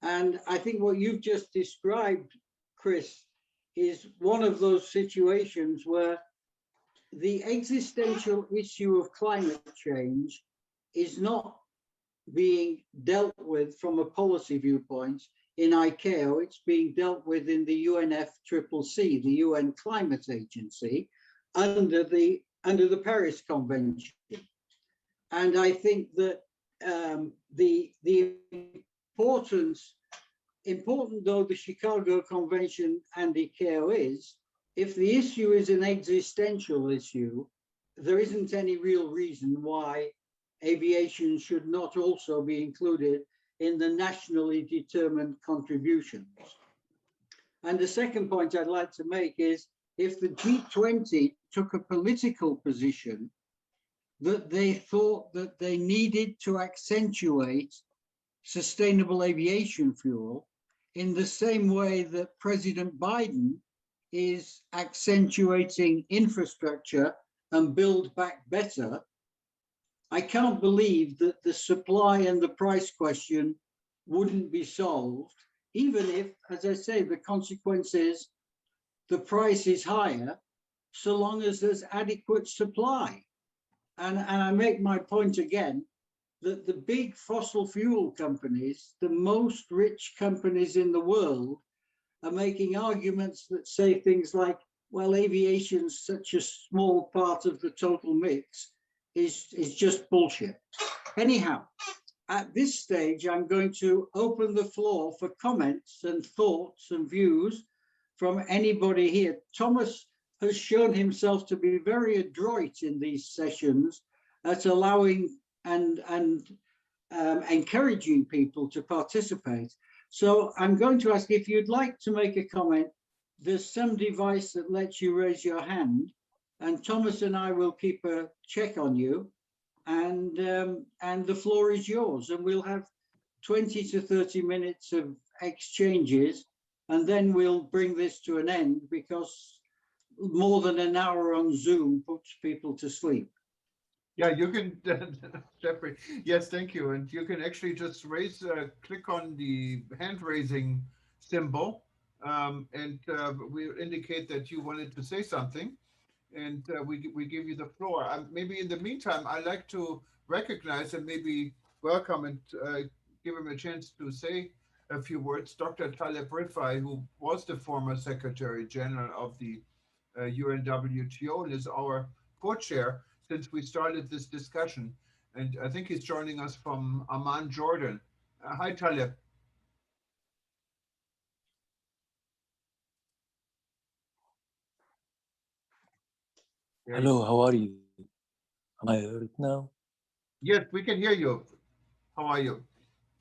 Speaker 4: And I think what you've just described, Chris, is one of those situations where the existential issue of climate change is not being dealt with from a policy viewpoint in ICAO. It's being dealt with in the UNFCCC, the UN Climate Agency, under the Paris Convention. And I think that the important though the Chicago Convention and ICAO is, if the issue is an existential issue, there isn't any real reason why aviation should not also be included in the nationally determined contributions. And the second point I'd like to make is, if the G20 took a political position that they thought that they needed to accentuate sustainable aviation fuel in the same way that President Biden is accentuating infrastructure and build back better, I can't believe that the supply and the price question wouldn't be solved, even if, as I say, the consequence is the price is higher, so long as there's adequate supply. And I make my point again, that the big fossil fuel companies, the most rich companies in the world, are making arguments that say things like, well, aviation's such a small part of the total mix, is just bullshit. Anyhow, at this stage, I'm going to open the floor for comments and thoughts and views from anybody here. Thomas has shown himself to be very adroit in these sessions at allowing and encouraging people to participate. So I'm going to ask, if you'd like to make a comment, there's some device that lets you raise your hand, and Thomas and I will keep a check on you, and the floor is yours, and we'll have 20 to 30 minutes of exchanges, and then we'll bring this to an end, because more than an hour on Zoom puts people to sleep.
Speaker 1: Yeah, you can, Jeffrey. Yes, thank you. And you can actually just click on the hand raising symbol, and we indicate that you wanted to say something, and we give you the floor. Maybe in the meantime, I'd like to recognize and maybe welcome and give him a chance to say a few words. Dr. Taleb Rifai, who was the former Secretary General of the UNWTO and is our co-chair since we started this discussion. And I think he's joining us from Amman, Jordan. Hi, Taleb.
Speaker 7: Hello, how are you? Am I heard now?
Speaker 1: Yes, we can hear you. How are you?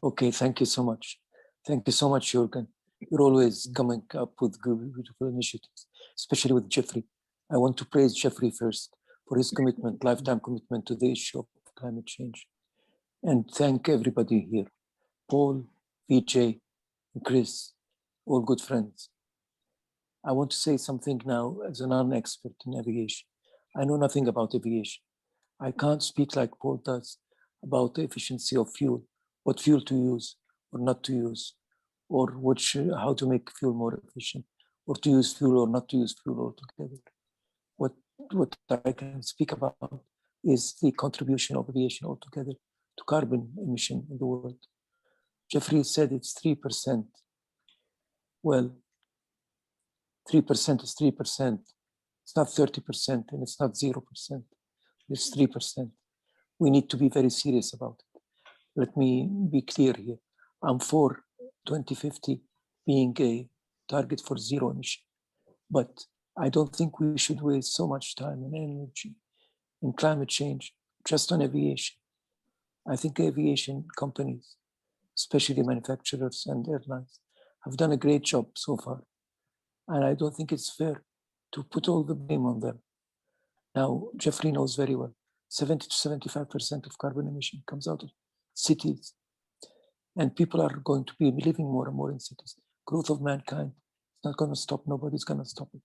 Speaker 7: Okay, thank you so much. Thank you so much, Jürgen. You're always coming up with good, beautiful initiatives, especially with Jeffrey. I want to praise Jeffrey first for his commitment, lifetime commitment to the issue of climate change. And thank everybody here, Paul, VJ, Chris, all good friends. I want to say something now as a non-expert in aviation. I know nothing about aviation. I can't speak like Paul does about the efficiency of fuel, what fuel to use or not to use, or how to make fuel more efficient, or to use fuel or not to use fuel altogether. What I can speak about is the contribution of aviation altogether to carbon emission in the world. Jeffrey said it's 3%. Well, 3% is 3%. It's not 30% and it's not 0%. It's 3%. We need to be very serious about it. Let me be clear here. I'm for 2050 being a target for zero emission, but I don't think we should waste so much time and energy in climate change just on aviation. I think aviation companies, especially manufacturers and airlines, have done a great job so far. And I don't think it's fair to put all the blame on them. Now, Jeffrey knows very well, 70 to 75% of carbon emission comes out of cities. And people are going to be living more and more in cities. Growth of mankind is not going to stop. Nobody's going to stop it.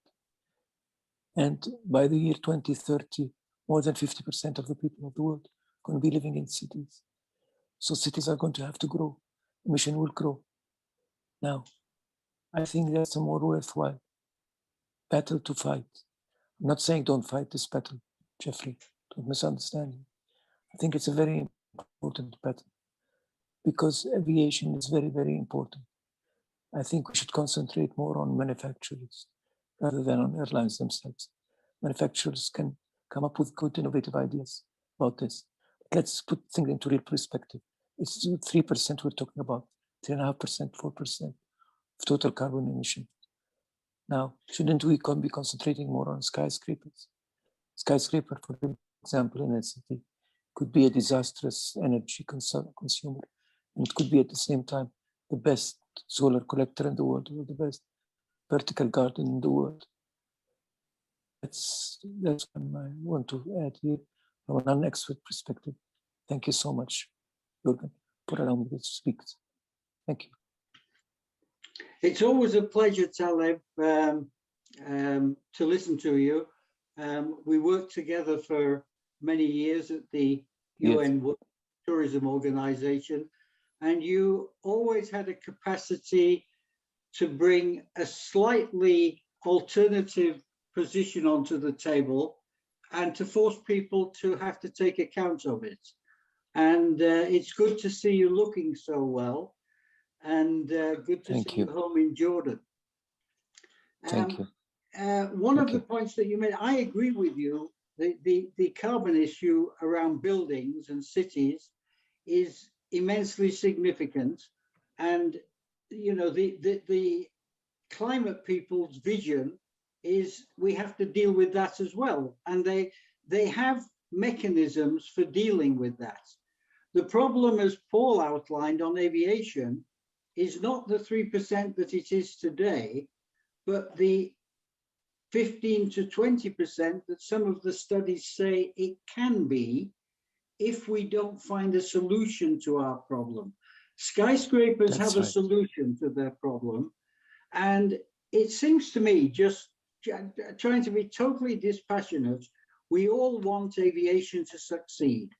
Speaker 7: And by the year 2030, more than 50% of the people of the world are going to be living in cities. So cities are going to have to grow. Emission will grow. Now, I think that's a more worthwhile battle to fight. I'm not saying don't fight this battle, Jeffrey, don't misunderstand me. I think it's a very important battle because aviation is very, very important. I think we should concentrate more on manufacturers rather than on airlines themselves. Manufacturers can come up with good innovative ideas about this. But let's put things into real perspective. It's 3% we're talking about, 3.5%, 4% of total carbon emission. Now, shouldn't we be concentrating more on skyscrapers? Skyscraper, for example, in a city could be a disastrous energy consumer, and it could be at the same time the best solar collector in the world, or the best vertical garden in the world. That's what I want to add here from a non-expert perspective. Thank you so much, Jürgen, for allowing me to speak. Thank you.
Speaker 4: It's always a pleasure, Taleb, to listen to you. We worked together for many years at the UN Tourism Organization, and you always had a capacity to bring a slightly alternative position onto the table and to force people to have to take account of it. And it's good to see you looking so well, and good to see you home in Jordan.
Speaker 7: Thank you.
Speaker 4: One of the points that you made, I agree with you, the carbon issue around buildings and cities is immensely significant. And, you know, the climate people's vision is we have to deal with that as well. And they have mechanisms for dealing with that. The problem, as Paul outlined on aviation, is not the 3% that it is today, but the 15 to 20% that some of the studies say it can be if we don't find a solution to our problem. Skyscrapers have a solution to their problem. And it seems to me, just trying to be totally dispassionate, we all want aviation to succeed.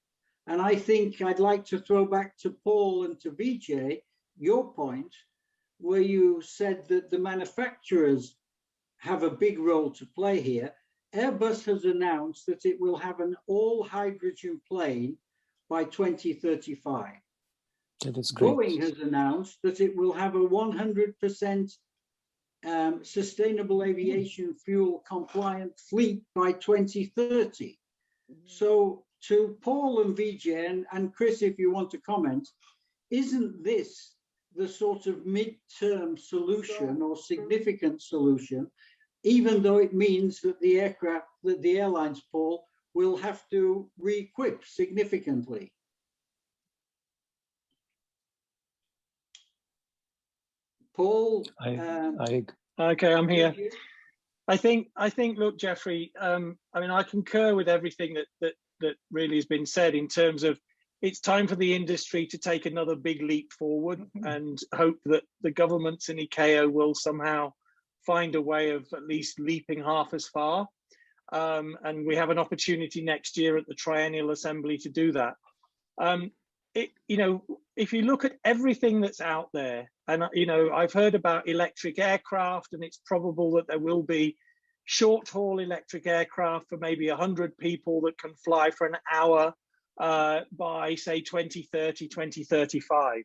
Speaker 4: And I think I'd like to throw back to Paul and to Vijay, your point, where you said that the manufacturers have a big role to play here. Airbus has announced that it will have an all-hydrogen plane by 2035.
Speaker 7: That is great.
Speaker 4: Boeing has announced that it will have a 100% sustainable aviation fuel compliant fleet by 2030. So to Paul and Vijay, and Chris, if you want to comment, isn't this the sort of mid-term solution or significant solution, even though it means that the aircraft, that the airlines, Paul, will have to re-equip significantly? Paul?
Speaker 3: Okay, I'm here. I think, look, Jeffrey, I mean, I concur with everything that really has been said in terms of it's time for the industry to take another big leap forward and hope that the governments in ICAO will somehow find a way of at least leaping half as far. And we have an opportunity next year at the Triennial Assembly to do that. You know, if you look at everything that's out there, and, you know, I've heard about electric aircraft, and it's probable that there will be short-haul electric aircraft for maybe 100 people that can fly for an hour by say 2030, 2035.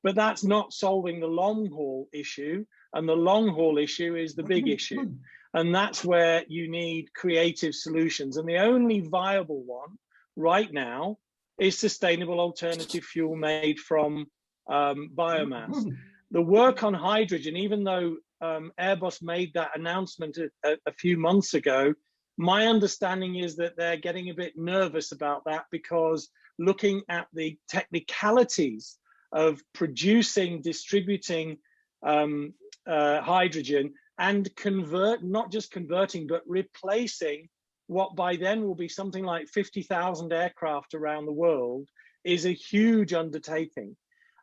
Speaker 3: But that's not solving the long haul issue. And the long haul issue is the big issue. And that's where you need creative solutions. And the only viable one right now is sustainable alternative fuel made from biomass. The work on hydrogen, even though Airbus made that announcement a few months ago, my understanding is that they're getting a bit nervous about that, because looking at the technicalities of producing, distributing hydrogen and not just converting, but replacing what by then will be something like 50,000 aircraft around the world, is a huge undertaking.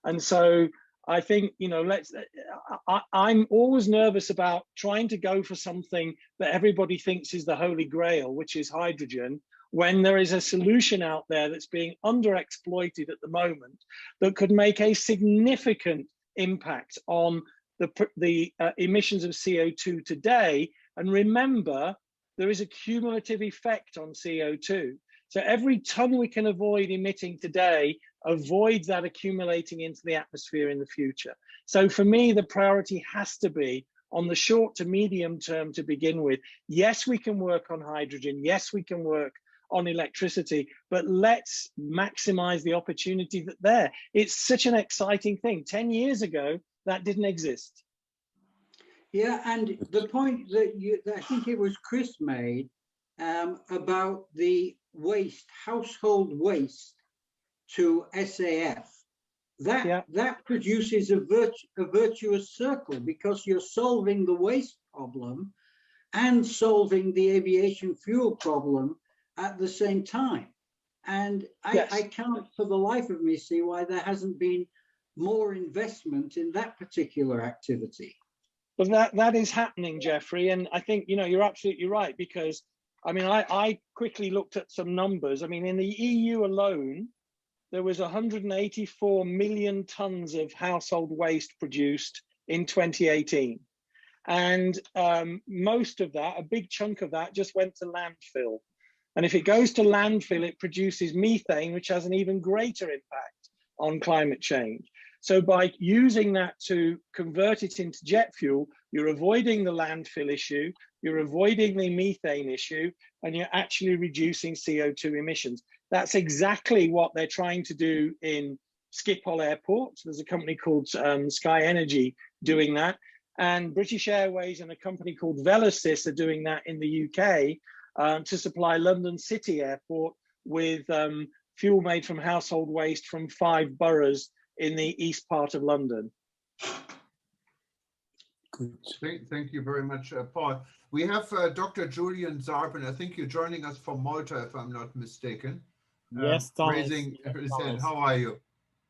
Speaker 3: And so I think, you know, I'm always nervous about trying to go for something that everybody thinks is the holy grail, which is hydrogen, when there is a solution out there that's being underexploited at the moment that could make a significant impact on the emissions of CO2 today. And remember, there is a cumulative effect on CO2. So every ton we can avoid emitting today avoids that accumulating into the atmosphere in the future. So for me, the priority has to be on the short to medium term to begin with. Yes, we can work on hydrogen. Yes, we can work on electricity, but let's maximize the opportunity that's there. It's such an exciting thing. 10 years ago, that didn't exist.
Speaker 4: Yeah, and the point that I think it was Chris made about the waste, household waste to SAF, that produces a virtuous circle, because you're solving the waste problem and solving the aviation fuel problem at the same time. And I can't for the life of me see why there hasn't been more investment in that particular activity.
Speaker 3: Well, that is happening, Jeffrey. And I think, you know, you're absolutely right, because I mean, I quickly looked at some numbers. I mean, in the EU alone, there was 184 million tons of household waste produced in 2018. And most of that, a big chunk of that, just went to landfill. And if it goes to landfill, it produces methane, which has an even greater impact on climate change. So by using that to convert it into jet fuel, you're avoiding the landfill issue, you're avoiding the methane issue, and you're actually reducing CO2 emissions. That's exactly what they're trying to do in Schiphol Airport. There's a company called Sky Energy doing that. And British Airways and a company called Velocys are doing that in the UK to supply London City Airport with fuel made from household waste from 5 boroughs in the east part of London.
Speaker 7: Good.
Speaker 1: Thank you very much, Paul. We have Dr. Julian Zarbin. I think you're joining us from Malta, if I'm not mistaken.
Speaker 8: Yes, Thomas.
Speaker 1: Raising his hand. How are you?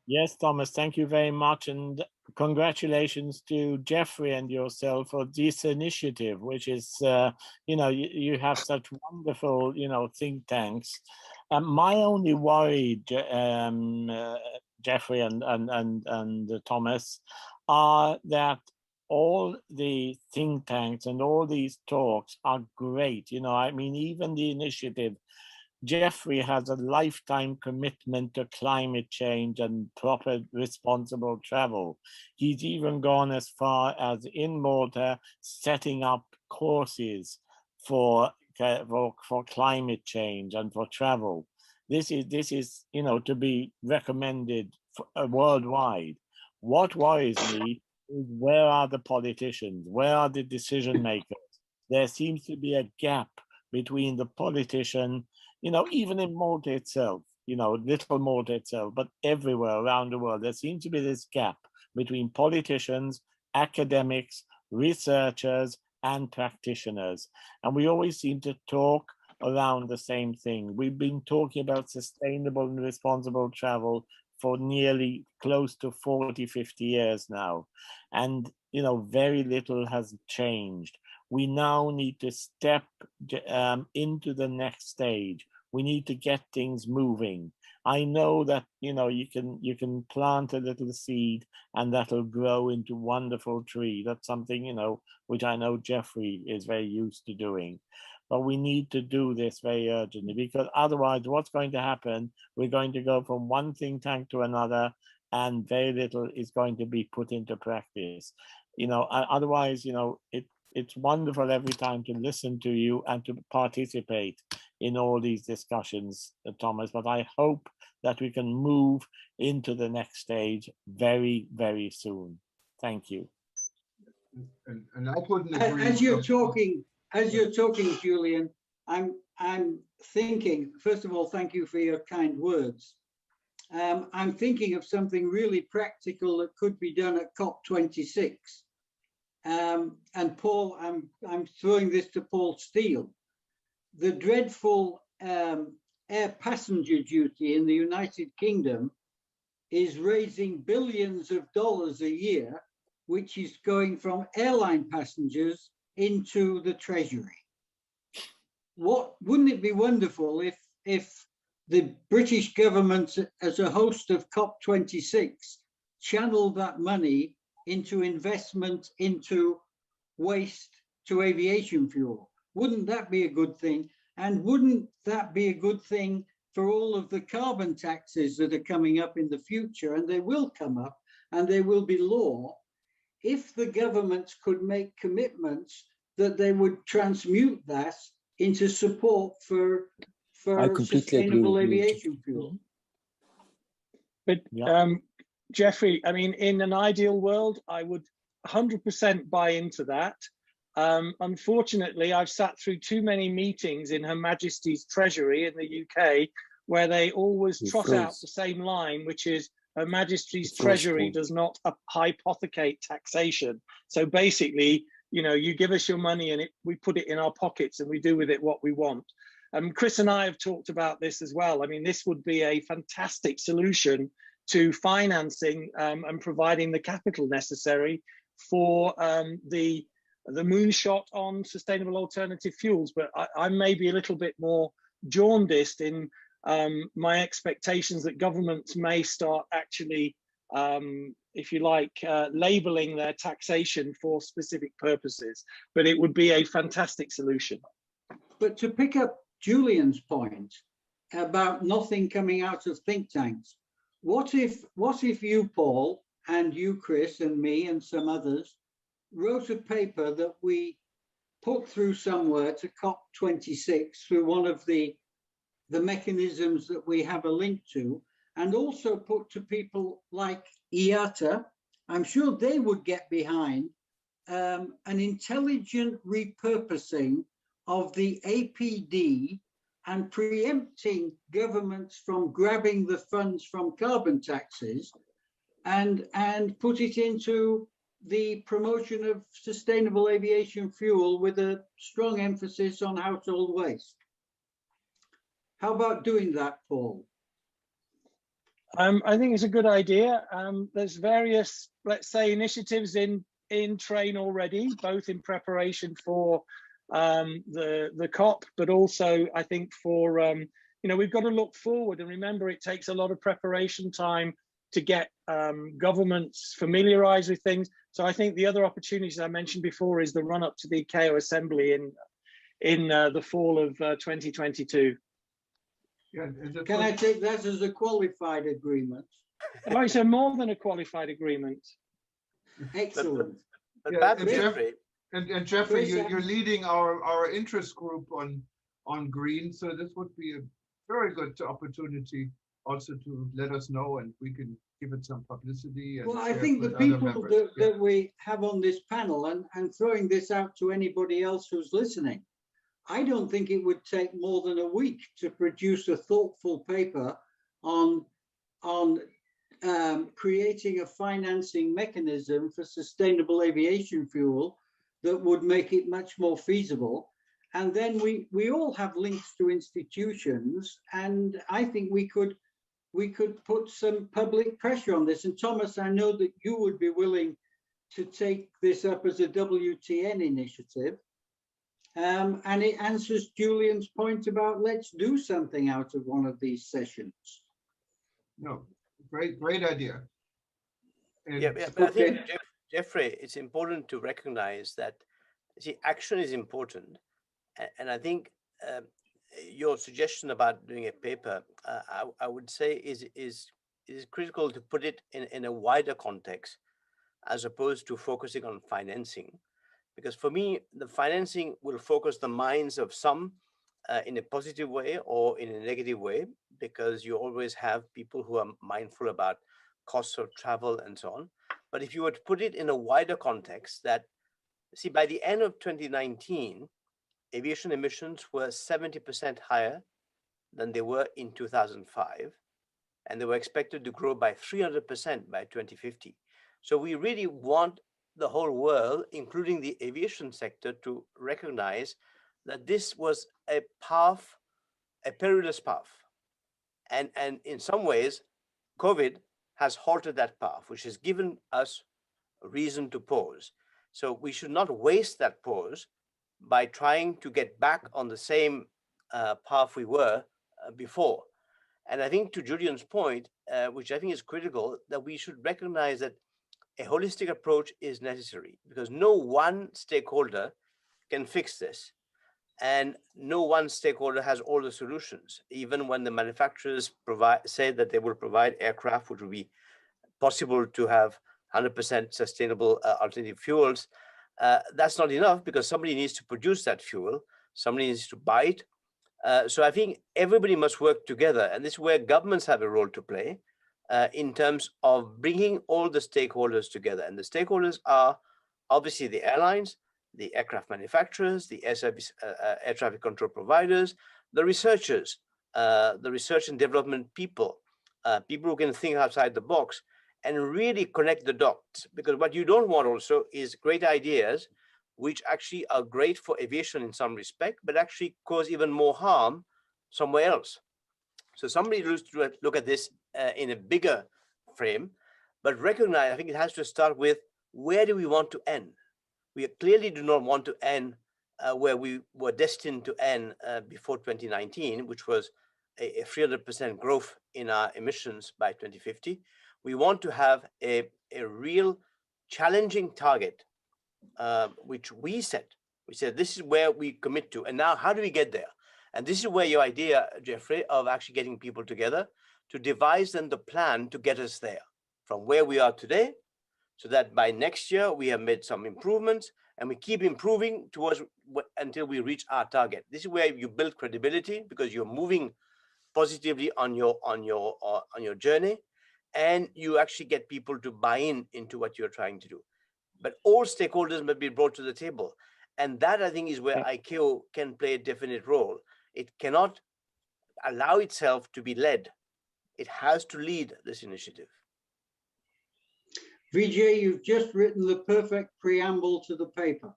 Speaker 8: Yes, Thomas, thank you very much. And congratulations to Jeffrey and yourself for this initiative, which is, you know, you have such wonderful, you know, think tanks. My only worry, Jeffrey and Thomas, are that all the think tanks and all these talks are great. You know, I mean, even the initiative, Jeffrey has a lifetime commitment to climate change and proper responsible travel. He's even gone as far as in Malta setting up courses for climate change and for travel. This is you know, to be recommended worldwide. What worries me is, where are the politicians? Where are the decision makers? There seems to be a gap between the politician, you know, even in Malta itself, you know, little Malta itself, but everywhere around the world, there seems to be this gap between politicians, academics, researchers, and practitioners. And we always seem to talk around the same thing. We've been talking about sustainable and responsible travel for nearly close to 40, 50 years now. And, you know, very little has changed. We now need to step into the next stage. We need to get things moving. I know that, you know, you can plant a little seed and that'll grow into a wonderful tree. That's something, you know, which I know Jeffrey is very used to doing. but we need to do this very urgently, because otherwise what's going to happen, we're going to go from one think tank to another, and very little is going to be put into practice. Otherwise, it's wonderful every time to listen to you and to participate in all these discussions, Thomas, but I hope that we can move into the next stage very, very soon. Thank you.
Speaker 1: And I couldn't agree.
Speaker 4: As you're talking, Julian, I'm thinking, first of all, thank you for your kind words. I'm thinking of something really practical that could be done at COP26. And Paul, I'm throwing this to Paul Steele. The dreadful air passenger duty in the United Kingdom is raising billions of dollars a year, which is going from airline passengers into the treasury. Wouldn't it be wonderful if the British government, as a host of COP26, channeled that money into investment into waste to aviation fuel? Wouldn't that be a good thing? And wouldn't that be a good thing for all of the carbon taxes that are coming up in the future? And they will come up, and they will be law, if the governments could make commitments that they would transmute that into support for sustainable aviation fuel.
Speaker 3: But Jeffrey, I mean, in an ideal world, I would 100% buy into that. Unfortunately, I've sat through too many meetings in Her Majesty's Treasury in the UK where they always trot out the same line, which is Her Majesty's Treasury does not hypothecate taxation. So basically, you give us your money and we put it in our pockets and we do with it what we want. Chris and I have talked about this as well. I mean, this would be a fantastic solution to financing and providing the capital necessary for the moonshot on sustainable alternative fuels. But I may be a little bit more jaundiced in my expectations that governments may start actually, if you like, labeling their taxation for specific purposes. But it would be a fantastic solution.
Speaker 4: But to pick up Julian's point about nothing coming out of think tanks, what if you, Paul, and you, Chris, and me, and some others wrote a paper that we put through somewhere to COP26 through one of the mechanisms that we have a link to, and also put to people like IATA? I'm sure they would get behind an intelligent repurposing of the APD and preempting governments from grabbing the funds from carbon taxes and put it into the promotion of sustainable aviation fuel with a strong emphasis on household waste. How about doing that, Paul?
Speaker 3: I think it's a good idea. There's various, let's say, initiatives in train already, both in preparation for the COP, but also I think for we've got to look forward and remember it takes a lot of preparation time to get governments familiarized with things. So I think the other opportunities I mentioned before is the run up to the ICAO Assembly in the fall of 2022.
Speaker 1: Yeah,
Speaker 4: can I take that as a qualified agreement?
Speaker 3: Right, so more than a qualified agreement.
Speaker 4: Excellent.
Speaker 1: And Jeffrey, you're leading our interest group on green, so this would be a very good opportunity also to let us know, and we can give it some publicity. And
Speaker 4: well, I think the people that we have on this panel, and throwing this out to anybody else who's listening, I don't think it would take more than a week to produce a thoughtful paper on creating a financing mechanism for sustainable aviation fuel that would make it much more feasible. And then we all have links to institutions, and I think we could put some public pressure on this. And Thomas, I know that you would be willing to take this up as a WTN initiative. And it answers Julian's point about let's do something out of one of these sessions.
Speaker 1: No, great idea. And
Speaker 5: but I think, Jeffrey, it's important to recognize that action is important, And I think your suggestion about doing a paper, I would say is critical to put it in a wider context as opposed to focusing on financing. Because for me, the financing will focus the minds of some in a positive way or in a negative way, because you always have people who are mindful about costs of travel and so on. But if you were to put it in a wider context, that, see, by the end of 2019, aviation emissions were 70% higher than they were in 2005, and they were expected to grow by 300% by 2050. So we really want the whole world, including the aviation sector, to recognize that this was a path, a perilous path. And in some ways, COVID has halted that path, which has given us a reason to pause. So we should not waste that pause by trying to get back on the same path we were before. And I think, to Julian's point, which I think is critical, that we should recognize that a holistic approach is necessary, because no one stakeholder can fix this. And no one stakeholder has all the solutions. Even when the manufacturers say that they will provide aircraft which will be possible to have 100% sustainable alternative fuels, that's not enough, because somebody needs to produce that fuel, somebody needs to buy it. So I think everybody must work together, and this is where governments have a role to play in terms of bringing all the stakeholders together. And the stakeholders are obviously the airlines, the aircraft manufacturers, the air traffic control providers, the researchers, the research and development people, people who can think outside the box and really connect the dots. Because what you don't want also is great ideas which actually are great for aviation in some respect, but actually cause even more harm somewhere else. So somebody needs to look at this in a bigger frame, but recognize, I think it has to start with, where do we want to end? We clearly do not want to end where we were destined to end before 2019, which was a 300% growth in our emissions by 2050. We want to have a real challenging target, which we set. We said, this is where we commit to. And now, how do we get there? And this is where your idea, Jeffrey, of actually getting people together to devise then the plan to get us there from where we are today, so that by next year we have made some improvements and we keep improving towards until we reach our target. This is where you build credibility, because you're moving positively on your journey, and you actually get people to buy into what you're trying to do. But all stakeholders must be brought to the table, and that, I think, is where ICAO can play a definite role. It cannot allow itself to be led. It has to lead this initiative.
Speaker 4: Vijay, you've just written the perfect preamble to the paper.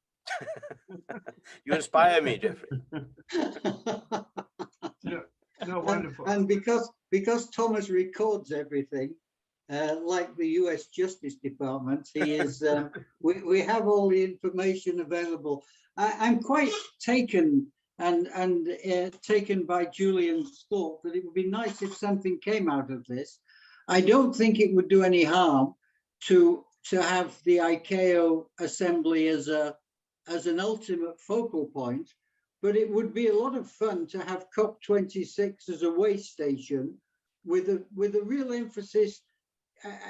Speaker 5: You inspire me, Jeffrey.
Speaker 1: No, wonderful.
Speaker 4: And because Thomas records everything, like the US Justice Department, he is. We have all the information available. I'm quite taken taken by Julian's thought that it would be nice if something came out of this. I don't think it would do any harm to have the ICAO assembly as an ultimate focal point, but it would be a lot of fun to have COP26 as a way station with a real emphasis,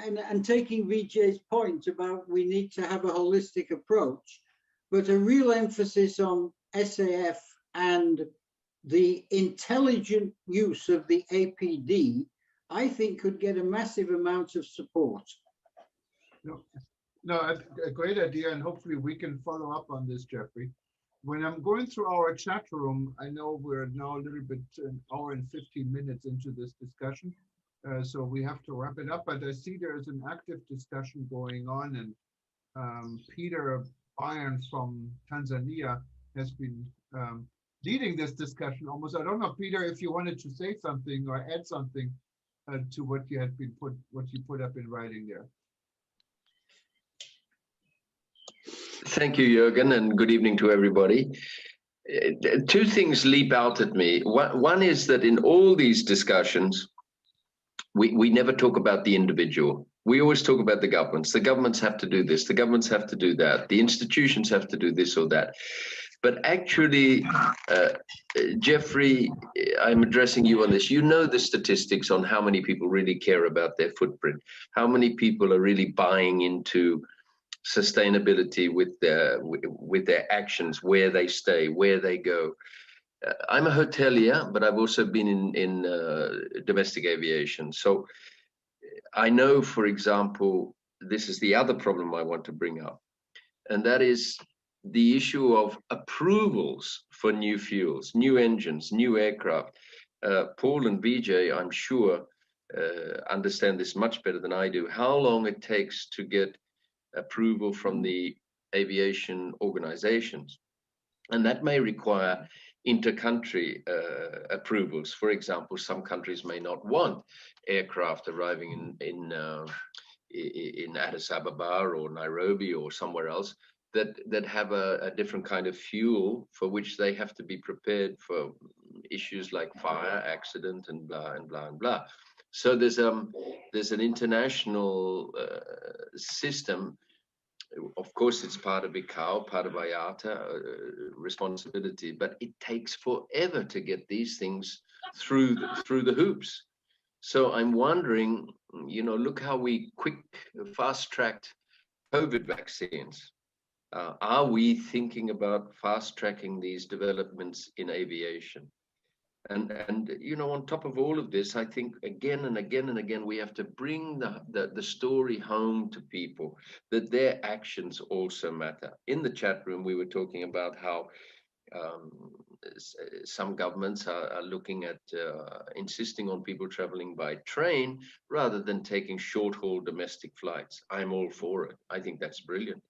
Speaker 4: and taking Vijay's point about we need to have a holistic approach, but a real emphasis on SAF and the intelligent use of the APD, I think could get a massive amount of support.
Speaker 1: No, a great idea, and hopefully we can follow up on this, Jeffrey. When I'm going through our chat room, I know we're now a little bit, an hour and 15 minutes into this discussion, so we have to wrap it up, but I see there's an active discussion going on, and Peter Bayern from Tanzania has been leading this discussion almost. I don't know, Peter, if you wanted to say something or add something to what you put up in writing there.
Speaker 9: Thank you, Jürgen, and good evening to everybody. Two things leap out at me. One is that in all these discussions, we never talk about the individual. We always talk about the governments. The governments have to do this. The governments have to do that. The institutions have to do this or that. But actually, Jeffrey, I'm addressing you on this. You know the statistics on how many people really care about their footprint, how many people are really buying into sustainability with their actions, where they stay, where they go. I'm a hotelier, but I've also been in domestic aviation. So I know, for example, this is the other problem I want to bring up, and that is the issue of approvals for new fuels, new engines, new aircraft. Paul and Vijay, I'm sure, understand this much better than I do, how long it takes to get approval from the aviation organizations. And that may require inter-country approvals. For example, some countries may not want aircraft arriving in Addis Ababa or Nairobi or somewhere else that have a different kind of fuel for which they have to be prepared for issues like fire, accident, and blah and blah and blah. So there's an international system. Of course, it's part of ICAO, part of IATA responsibility, but it takes forever to get these things through the hoops. So I'm wondering, look how we fast-tracked COVID vaccines. Are we thinking about fast-tracking these developments in aviation? And on top of all of this, I think again and again and again, we have to bring the story home to people that their actions also matter. In the chat room, we were talking about how some governments are looking at insisting on people traveling by train rather than taking short-haul domestic flights. I'm all for it. I think that's brilliant.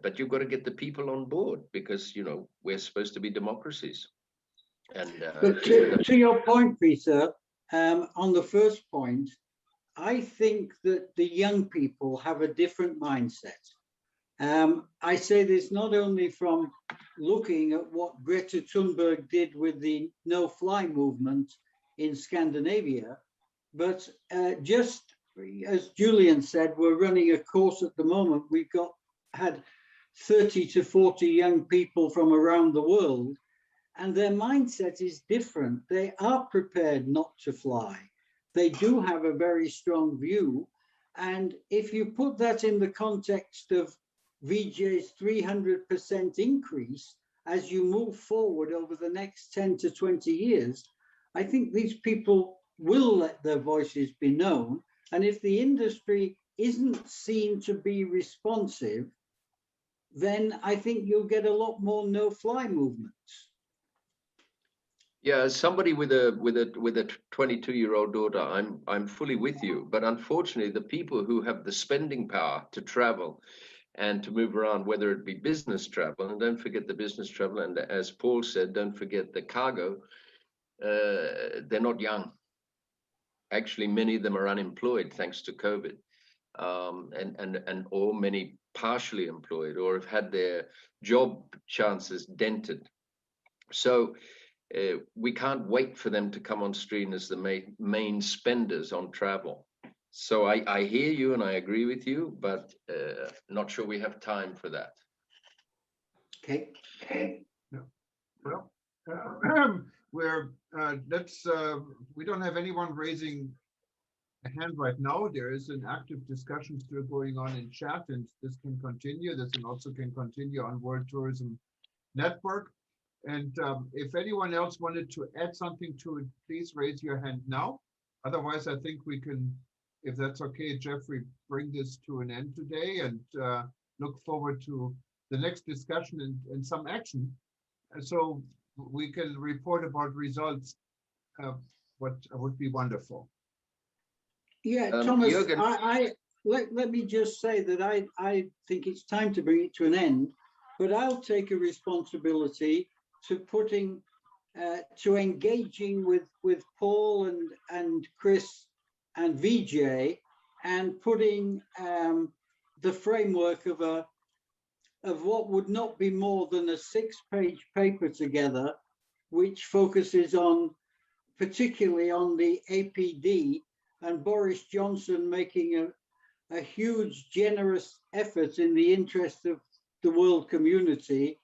Speaker 9: But you've got to get the people on board because we're supposed to be democracies. And
Speaker 4: but to your point, Peter, on the first point, I think that the young people have a different mindset. I say this not only from looking at what Greta Thunberg did with the no-fly movement in Scandinavia, but just as Julian said, we're running a course at the moment. We've had 30 to 40 young people from around the world, and their mindset is different. They are prepared not to fly. They do have a very strong view. And if you put that in the context of Vijay's 300% increase, as you move forward over the next 10 to 20 years, I think these people will let their voices be known. And if the industry isn't seen to be responsive, then I think you'll get a lot more no-fly movements.
Speaker 9: Yeah, as somebody with a 22-year-old daughter, I'm fully with you. But unfortunately, the people who have the spending power to travel and to move around, whether it be business travel, and don't forget the business travel, and as Paul said, don't forget the cargo, they're not young. Actually, many of them are unemployed thanks to COVID, or many partially employed or have had their job chances dented. So we can't wait for them to come on stream as the main spenders on travel. So I hear you and I agree with you, but not sure we have time for that.
Speaker 4: Okay.
Speaker 1: No. Well, we don't have anyone raising a hand right now. There is an active discussion still going on in chat, and this can continue. This also can continue on World Tourism Network. And if anyone else wanted to add something to it, please raise your hand now. Otherwise, I think we can, if that's okay, Jeffrey, bring this to an end today and look forward to the next discussion and some action. So we can report about results, what would be wonderful.
Speaker 4: Yeah, Thomas,
Speaker 9: Jürgen.
Speaker 4: let me just say that I think it's time to bring it to an end, but I'll take a responsibility to engaging with Paul and Chris and Vijay and putting the framework of what would not be more than a 6-page paper together, which focuses particularly on the APD, and Boris Johnson making a huge, generous effort in the interest of the world community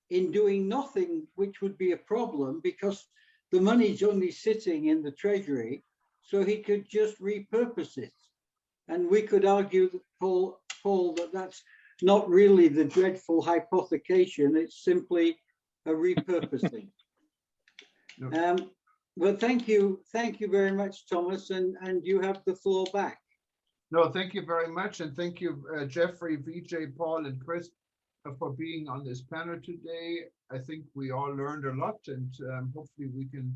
Speaker 4: in doing nothing, which would be a problem because the money's only sitting in the treasury, so he could just repurpose it. And we could argue that, Paul, that that's not really the dreadful hypothecation, it's simply a repurposing. But thank you very much, Thomas, and you have the floor back.
Speaker 1: No, thank you very much, and thank you, Jeffrey, Vijay, Paul, and Chris, for being on this panel today. I think we all learned a lot, and hopefully we can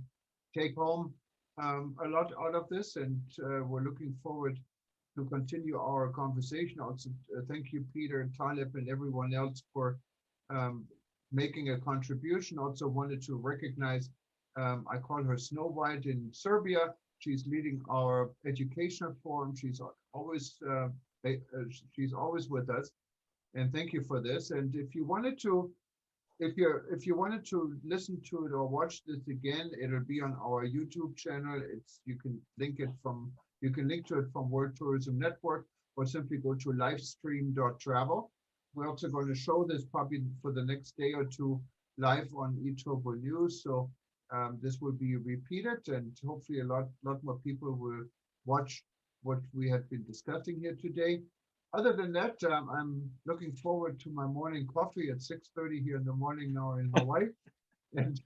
Speaker 1: take home a lot out of this, and we're looking forward to continue our conversation. Also, thank you, Peter, Taleb, and everyone else for making a contribution. Also wanted to recognize, I call her Snow White in Serbia. She's leading our educational forum. She's always with us, and thank you for this. And if you wanted to, if you wanted to listen to it or watch this again, it'll be on our YouTube channel. You can link to it from World Tourism Network, or simply go to livestream.travel. We're also going to show this probably for the next day or two live on eTurboNews. So this will be repeated, and hopefully a lot more people will watch what we have been discussing here today. Other than that, I'm looking forward to my morning coffee at 6:30 here in the morning now in Hawaii, and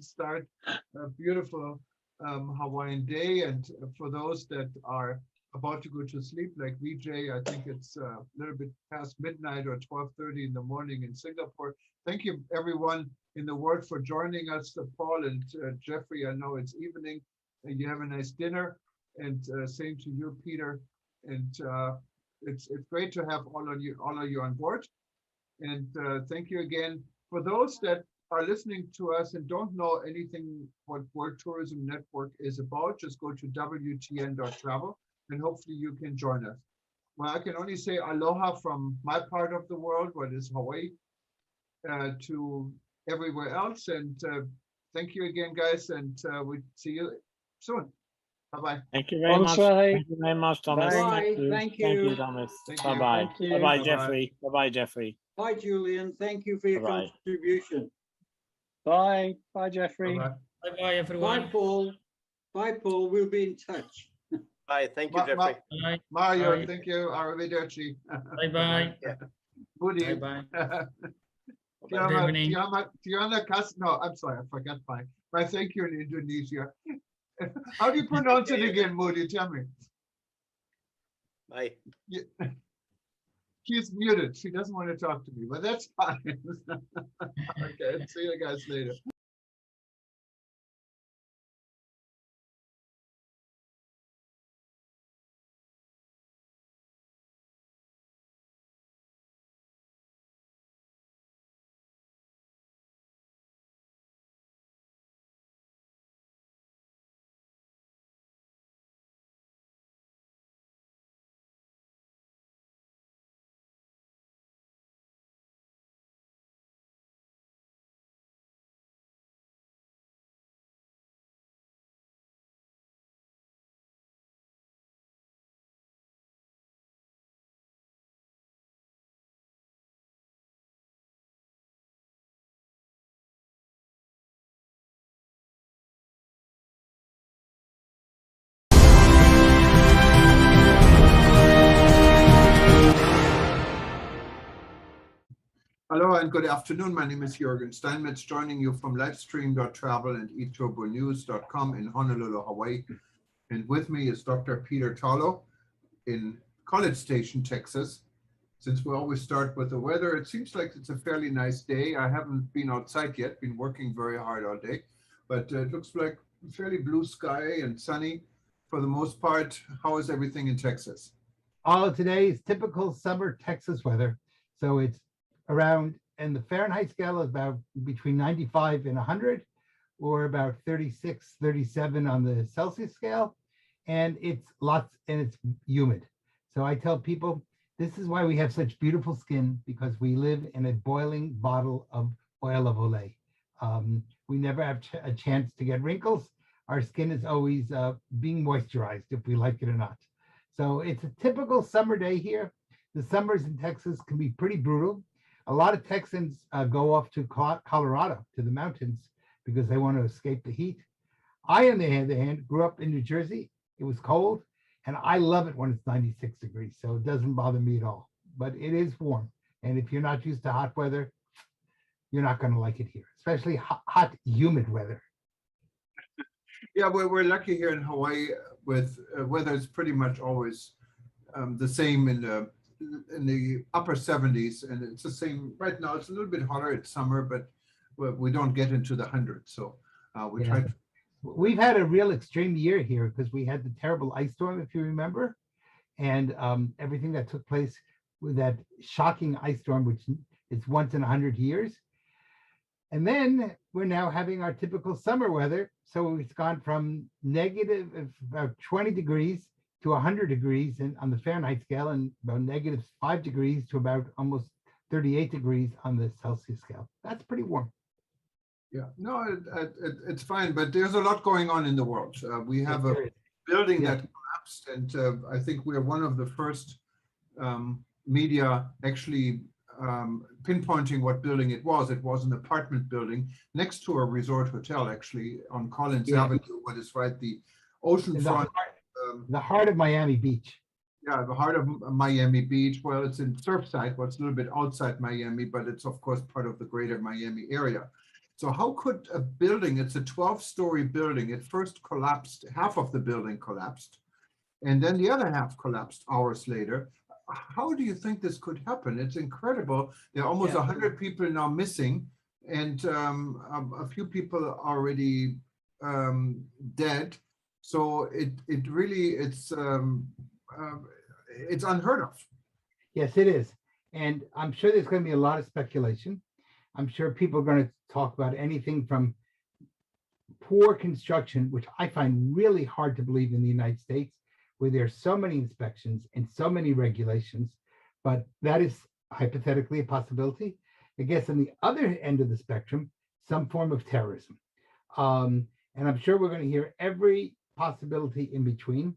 Speaker 1: start a beautiful Hawaiian day. And for those that are about to go to sleep, like Vijay, I think it's a little bit past midnight or 12:30 in the morning in Singapore. Thank you, everyone in the world, for joining us. Paul and Jeffrey, I know it's evening, and you have a nice dinner. And same to you, Peter. And it's great to have all of you on board. And thank you again. For those that are listening to us and don't know anything what World Tourism Network is about, just go to WTN.travel, and hopefully you can join us. Well, I can only say aloha from my part of the world, what is Hawaii, to everywhere else. And thank you again, guys, and we'll see you soon. Bye-bye.
Speaker 8: Thank you very much. Thank you very much, Thomas.
Speaker 4: Bye.
Speaker 8: Thank you, Thomas. Bye-bye. Bye-bye, Jeffrey. Bye-bye, Jeffrey.
Speaker 4: Bye, Julian. Thank you for your contribution.
Speaker 3: Bye. Bye, Jeffrey.
Speaker 10: Bye-bye, everyone.
Speaker 4: Bye, Paul. Bye, Paul. We'll be in touch.
Speaker 5: Bye. Thank you, Jeffrey.
Speaker 10: Bye.
Speaker 1: Mario,
Speaker 10: Bye.
Speaker 1: thank you. Arrivederci.
Speaker 10: Bye-bye.
Speaker 1: Budi.
Speaker 10: Bye-bye.
Speaker 1: Tiana Kas. No, I'm sorry, I forgot my thank you in Indonesia. How do you pronounce it again, Moody? Tell me.
Speaker 5: Bye.
Speaker 1: Yeah. She's muted. She doesn't want to talk to me, but that's fine. Okay, see you guys later. Hello and good afternoon. My name is Jürgen Steinmetz, joining you from livestream.travel and eTurboNews.com in Honolulu, Hawaii. And with me is Dr. Peter Tallow in College Station, Texas. Since we always start with the weather, it seems like it's a fairly nice day. I haven't been outside yet, been working very hard all day, but it looks like fairly blue sky and sunny for the most part. How is everything in Texas?
Speaker 11: All of today is typical summer Texas weather. So it's around, and the Fahrenheit scale is about between 95 and 100, or about 36, 37 on the Celsius scale. And it's it's humid. So I tell people, this is why we have such beautiful skin, because we live in a boiling bottle of oil of Olay. We never have a chance to get wrinkles. Our skin is always being moisturized, if we like it or not. So it's a typical summer day here. the summers in Texas can be pretty brutal. A lot of Texans go off to Colorado, to the mountains, because they want to escape the heat. I, on the other hand, grew up in New Jersey. It was cold, and I love it when it's 96 degrees, so it doesn't bother me at all. But it is warm, and if you're not used to hot weather, you're not going to like it here, especially hot, humid weather.
Speaker 1: Yeah, we're lucky here in Hawaii with weather is pretty much always the same in the upper 70s, and it's the same right now. It's a little bit hotter. It's summer, but we don't get into the hundreds. So we
Speaker 11: Yeah.
Speaker 1: try to.
Speaker 11: We've had a real extreme year here because we had the terrible ice storm, if you remember, and everything that took place with that shocking ice storm, which is once in 100 years. And then we're now having our typical summer weather. So it's gone from negative about 20 degrees to 100 degrees on the Fahrenheit scale, and about -5 degrees to about almost 38 degrees on the Celsius scale. That's pretty warm.
Speaker 1: Yeah, no, it's fine, but there's a lot going on in the world. We have
Speaker 11: Yes,
Speaker 1: a
Speaker 11: there is.
Speaker 1: building
Speaker 11: Yeah.
Speaker 1: that collapsed, and I think we're one of the first media actually pinpointing what building it was. It was an apartment building next to a resort hotel, actually, on Collins
Speaker 11: Yeah.
Speaker 1: Avenue, what is right, the
Speaker 11: In the
Speaker 1: oceanfront.
Speaker 11: heart of Miami Beach.
Speaker 1: Yeah, the heart of Miami Beach. Well, it's in Surfside, well, it's a little bit outside Miami, but it's of course part of the greater Miami area. So how could a building, it's a 12-story building, it first collapsed, half of the building collapsed, and then the other half collapsed hours later. How do you think this could happen? It's incredible. There are almost 100 people now missing, and a few people already dead. So it really, it's unheard of.
Speaker 11: Yes, it is. And I'm sure there's going to be a lot of speculation. I'm sure people are going to talk about anything from poor construction, which I find really hard to believe in the United States, where there's so many inspections and so many regulations, but that is hypothetically a possibility. I guess on the other end of the spectrum, some form of terrorism. And I'm sure we're going to hear every possibility in between.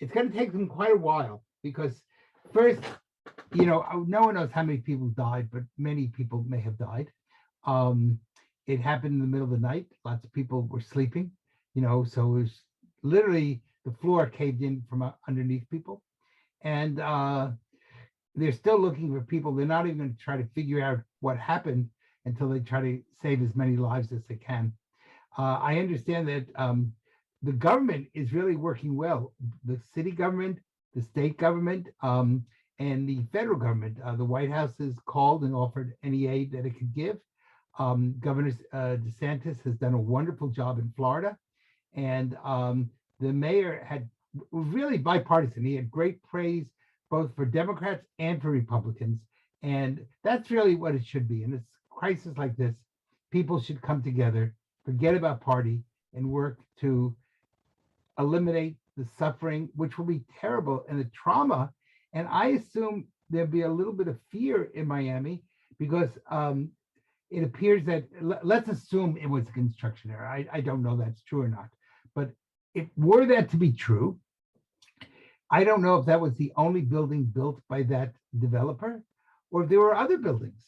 Speaker 11: It's going to take them quite a while because first, no one knows how many people died, but many people may have died. It happened in the middle of the night. Lots of people were sleeping, so it was literally the floor caved in from underneath people. And they're still looking for people. They're not even going to try to figure out what happened until they try to save as many lives as they can. I understand that the government is really working well. The city government, the state government, and the federal government. The White House has called and offered any aid that it could give. Governor DeSantis has done a wonderful job in Florida. And the mayor was really bipartisan. He had great praise both for Democrats and for Republicans. And that's really what it should be. In a crisis like this, people should come together, forget about party, and work to eliminate the suffering, which will be terrible, and the trauma. And I assume there'll be a little bit of fear in Miami because it appears that, let's assume it was a construction error. I don't know if that's true or not. But if were that to be true, I don't know if that was the only building built by that developer or if there were other buildings.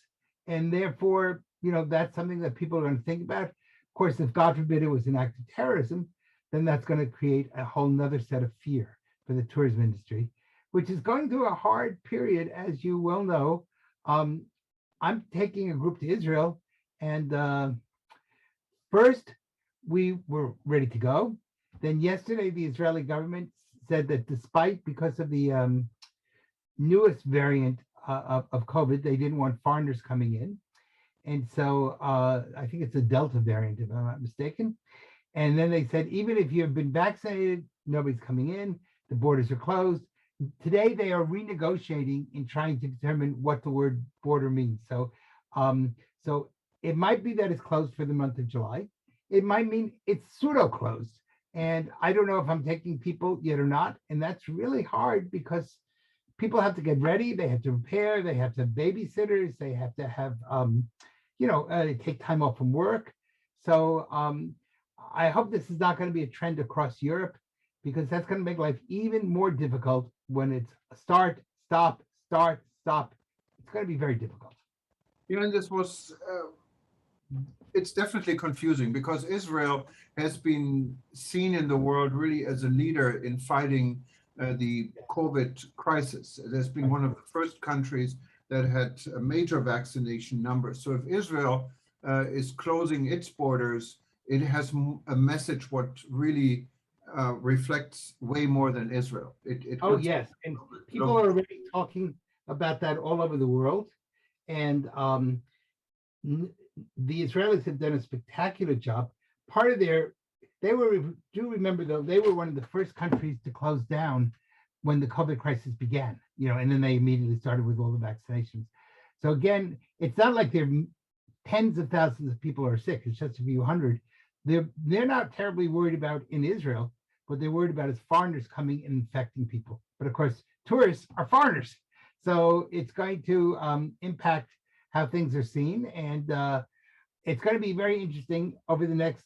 Speaker 11: And therefore, that's something that people are going to think about. Of course, if God forbid it was an act of terrorism, then that's going to create a whole nother set of fear for the tourism industry, which is going through a hard period, as you well know. I'm taking a group to Israel, and first we were ready to go. Then yesterday, the Israeli government said that because of the newest variant of COVID, they didn't want foreigners coming in. And so I think it's a Delta variant, if I'm not mistaken. And then they said, even if you've been vaccinated, nobody's coming in, the borders are closed. Today, they are renegotiating and trying to determine what the word border means. So it might be that it's closed for the month of July. It might mean it's pseudo-closed. And I don't know if I'm taking people yet or not. And that's really hard because people have to get ready. They have to prepare. They have to have babysitters. They have to have, take time off from work. So I hope this is not going to be a trend across Europe, because that's going to make life even more difficult when it's start, stop, start, stop, it's going to be very difficult.
Speaker 1: And this was, it's definitely confusing because Israel has been seen in the world really as a leader in fighting the COVID crisis. It has been one of the first countries that had a major vaccination numbers. So if Israel is closing its borders, it has a message what really reflects way more than Israel.
Speaker 11: Oh, yes. And people are already talking about that all over the world. And the Israelis have done a spectacular job. Part of do remember though, they were one of the first countries to close down when the COVID crisis began, and then they immediately started with all the vaccinations. So again, it's not like they're tens of thousands of people are sick, it's just a few hundred. They're not terribly worried about in Israel. What they're worried about is foreigners coming and infecting people. But of course, tourists are foreigners. So it's going to impact how things are seen. And it's going to be very interesting over the next